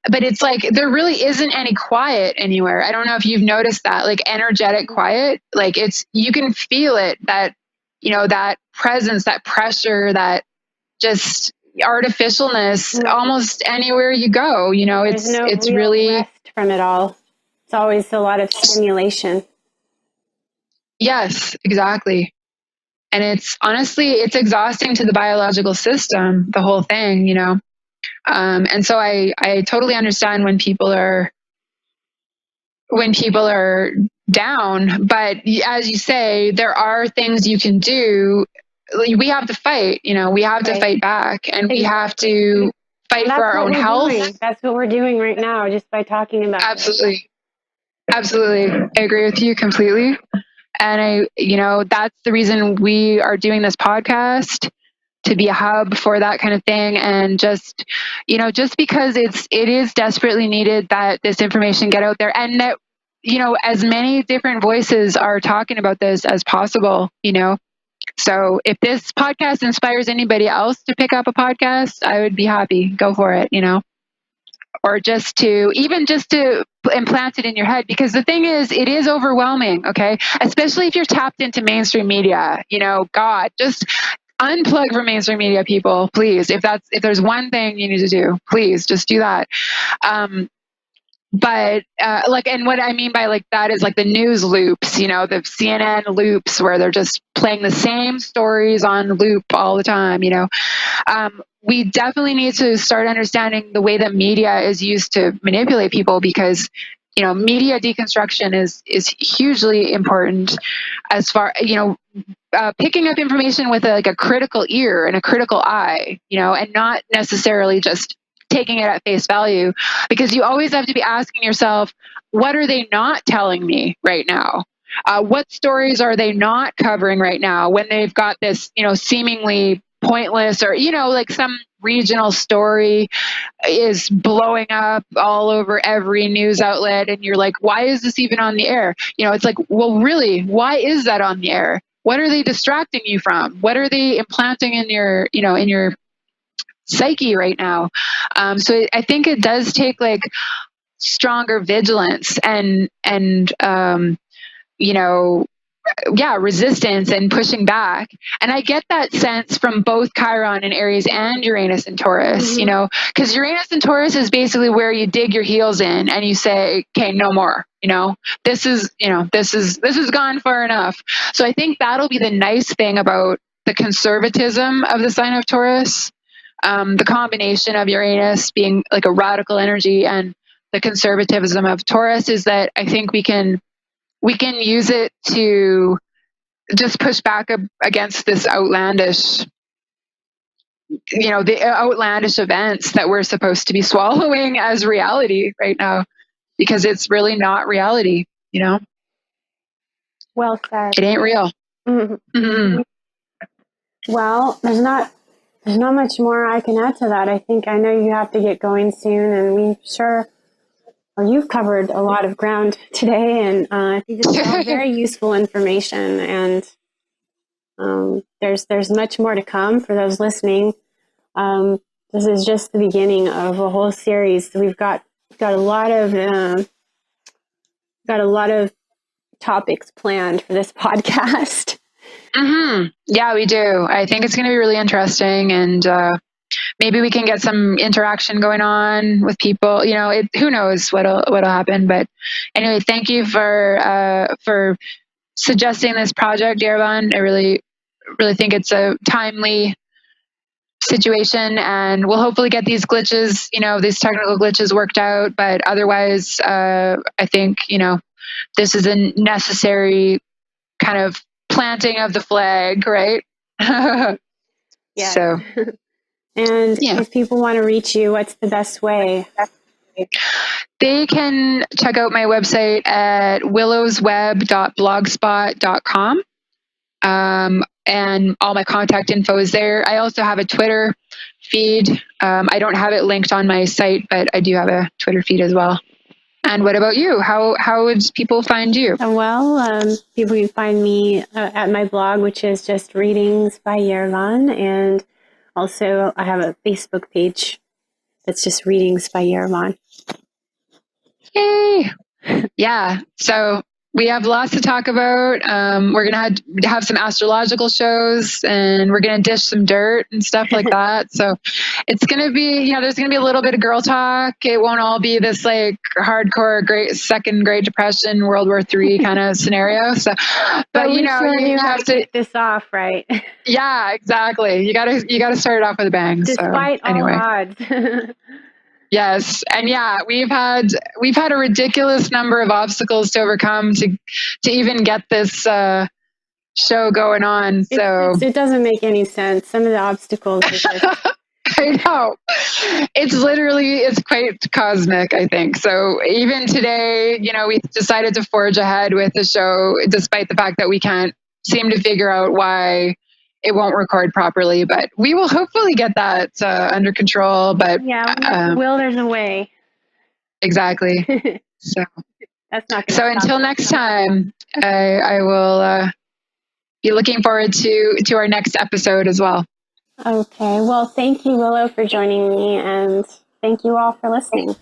But it's like there really isn't any quiet anywhere. I don't know if you've noticed that, like energetic quiet. Like you can feel it, that that presence, that pressure, that just artificialness almost anywhere you go. It's really rest from it all. It's always a lot of stimulation. Yes, exactly. And it's exhausting to the biological system, the whole thing, and so I totally understand when people are down, but as you say, there are things you can do. We have to fight, we have to fight back, and we have to fight for our own health. That's what we're doing right now, just by talking about it. Absolutely. I agree with you completely. And that's the reason we are doing this podcast, to be a hub for that kind of thing. And just because it is desperately needed that this information get out there, and that, as many different voices are talking about this as possible, So if this podcast inspires anybody else to pick up a podcast, I would be happy. Go for it, or just to implant it in your head, because the thing is, it is overwhelming. Okay. Especially if you're tapped into mainstream media, God, just unplug from mainstream media, people, please. If there's one thing you need to do, please just do that. But and what I mean by like that is like the news loops, the CNN loops where they're just playing the same stories on loop all the time. We definitely need to start understanding the way that media is used to manipulate people, because media deconstruction is hugely important, as far picking up information with a critical ear and a critical eye, and not necessarily just taking it at face value, because you always have to be asking yourself, what are they not telling me right now? What stories are they not covering right now when they've got this, seemingly pointless or, like some regional story is blowing up all over every news outlet. And you're like, why is this even on the air? It's like, well, really, why is that on the air? What are they distracting you from? What are they implanting in your, in your psyche right now? So I think it does take like stronger vigilance and resistance and pushing back. And I get that sense from both Chiron and Aries and Uranus and Taurus, because Uranus and Taurus is basically where you dig your heels in and you say, okay, no more, this is gone far enough. So I think that'll be the nice thing about the conservatism of the sign of Taurus. The combination of Uranus being like a radical energy and the conservatism of Taurus is that I think we can use it to just push back against this outlandish, the outlandish events that we're supposed to be swallowing as reality right now, because it's really not reality, Well said. It ain't real. Mm-hmm. Mm-hmm. Well, there's not much more I can add to that. I know you have to get going soon, and you've covered a lot of ground today, and I think this is all very useful information. And there's much more to come for those listening. This is just the beginning of a whole series. We've got a lot of topics planned for this podcast. Mm-hmm. Yeah, we do. I think it's going to be really interesting, and maybe we can get some interaction going on with people. Who knows what'll happen. But anyway, thank you for suggesting this project, Yerevan. I really, really think it's a timely situation, and we'll hopefully get these glitches, these technical glitches worked out. But otherwise, I think, this is a necessary kind of planting of the flag, right? Yeah. So, and if people want to reach you, what's the best way? They can check out my website at willowsweb.blogspot.com. And all my contact info is there. I also have a Twitter feed. I don't have it linked on my site, but I do have a Twitter feed as well. And what about you? How would people find you? Well, people can find me at my blog, which is just Readings by Yerevan. And also I have a Facebook page that's just Readings by Yerevan. Yay! Yeah. So we have lots to talk about. We're going to have some astrological shows, and we're going to dish some dirt and stuff like that. So it's going to be, there's going to be a little bit of girl talk. It won't all be this like hardcore second Great Depression, World War III kind of scenario. So, but you have to kick this off, right? Yeah, exactly. You got to start it off with a bang. Despite all odds. Yes. And we've had a ridiculous number of obstacles to overcome to even get this show going on. So it doesn't make any sense. Some of the obstacles are just I know. It's quite cosmic, I think. So even today, we decided to forge ahead with the show despite the fact that we can't seem to figure out why it won't record properly, but we will hopefully get that under control. But there's a way. Exactly. So that's not. So until next time, I will be looking forward to our next episode as well. Okay. Well, thank you, Willow, for joining me, and thank you all for listening.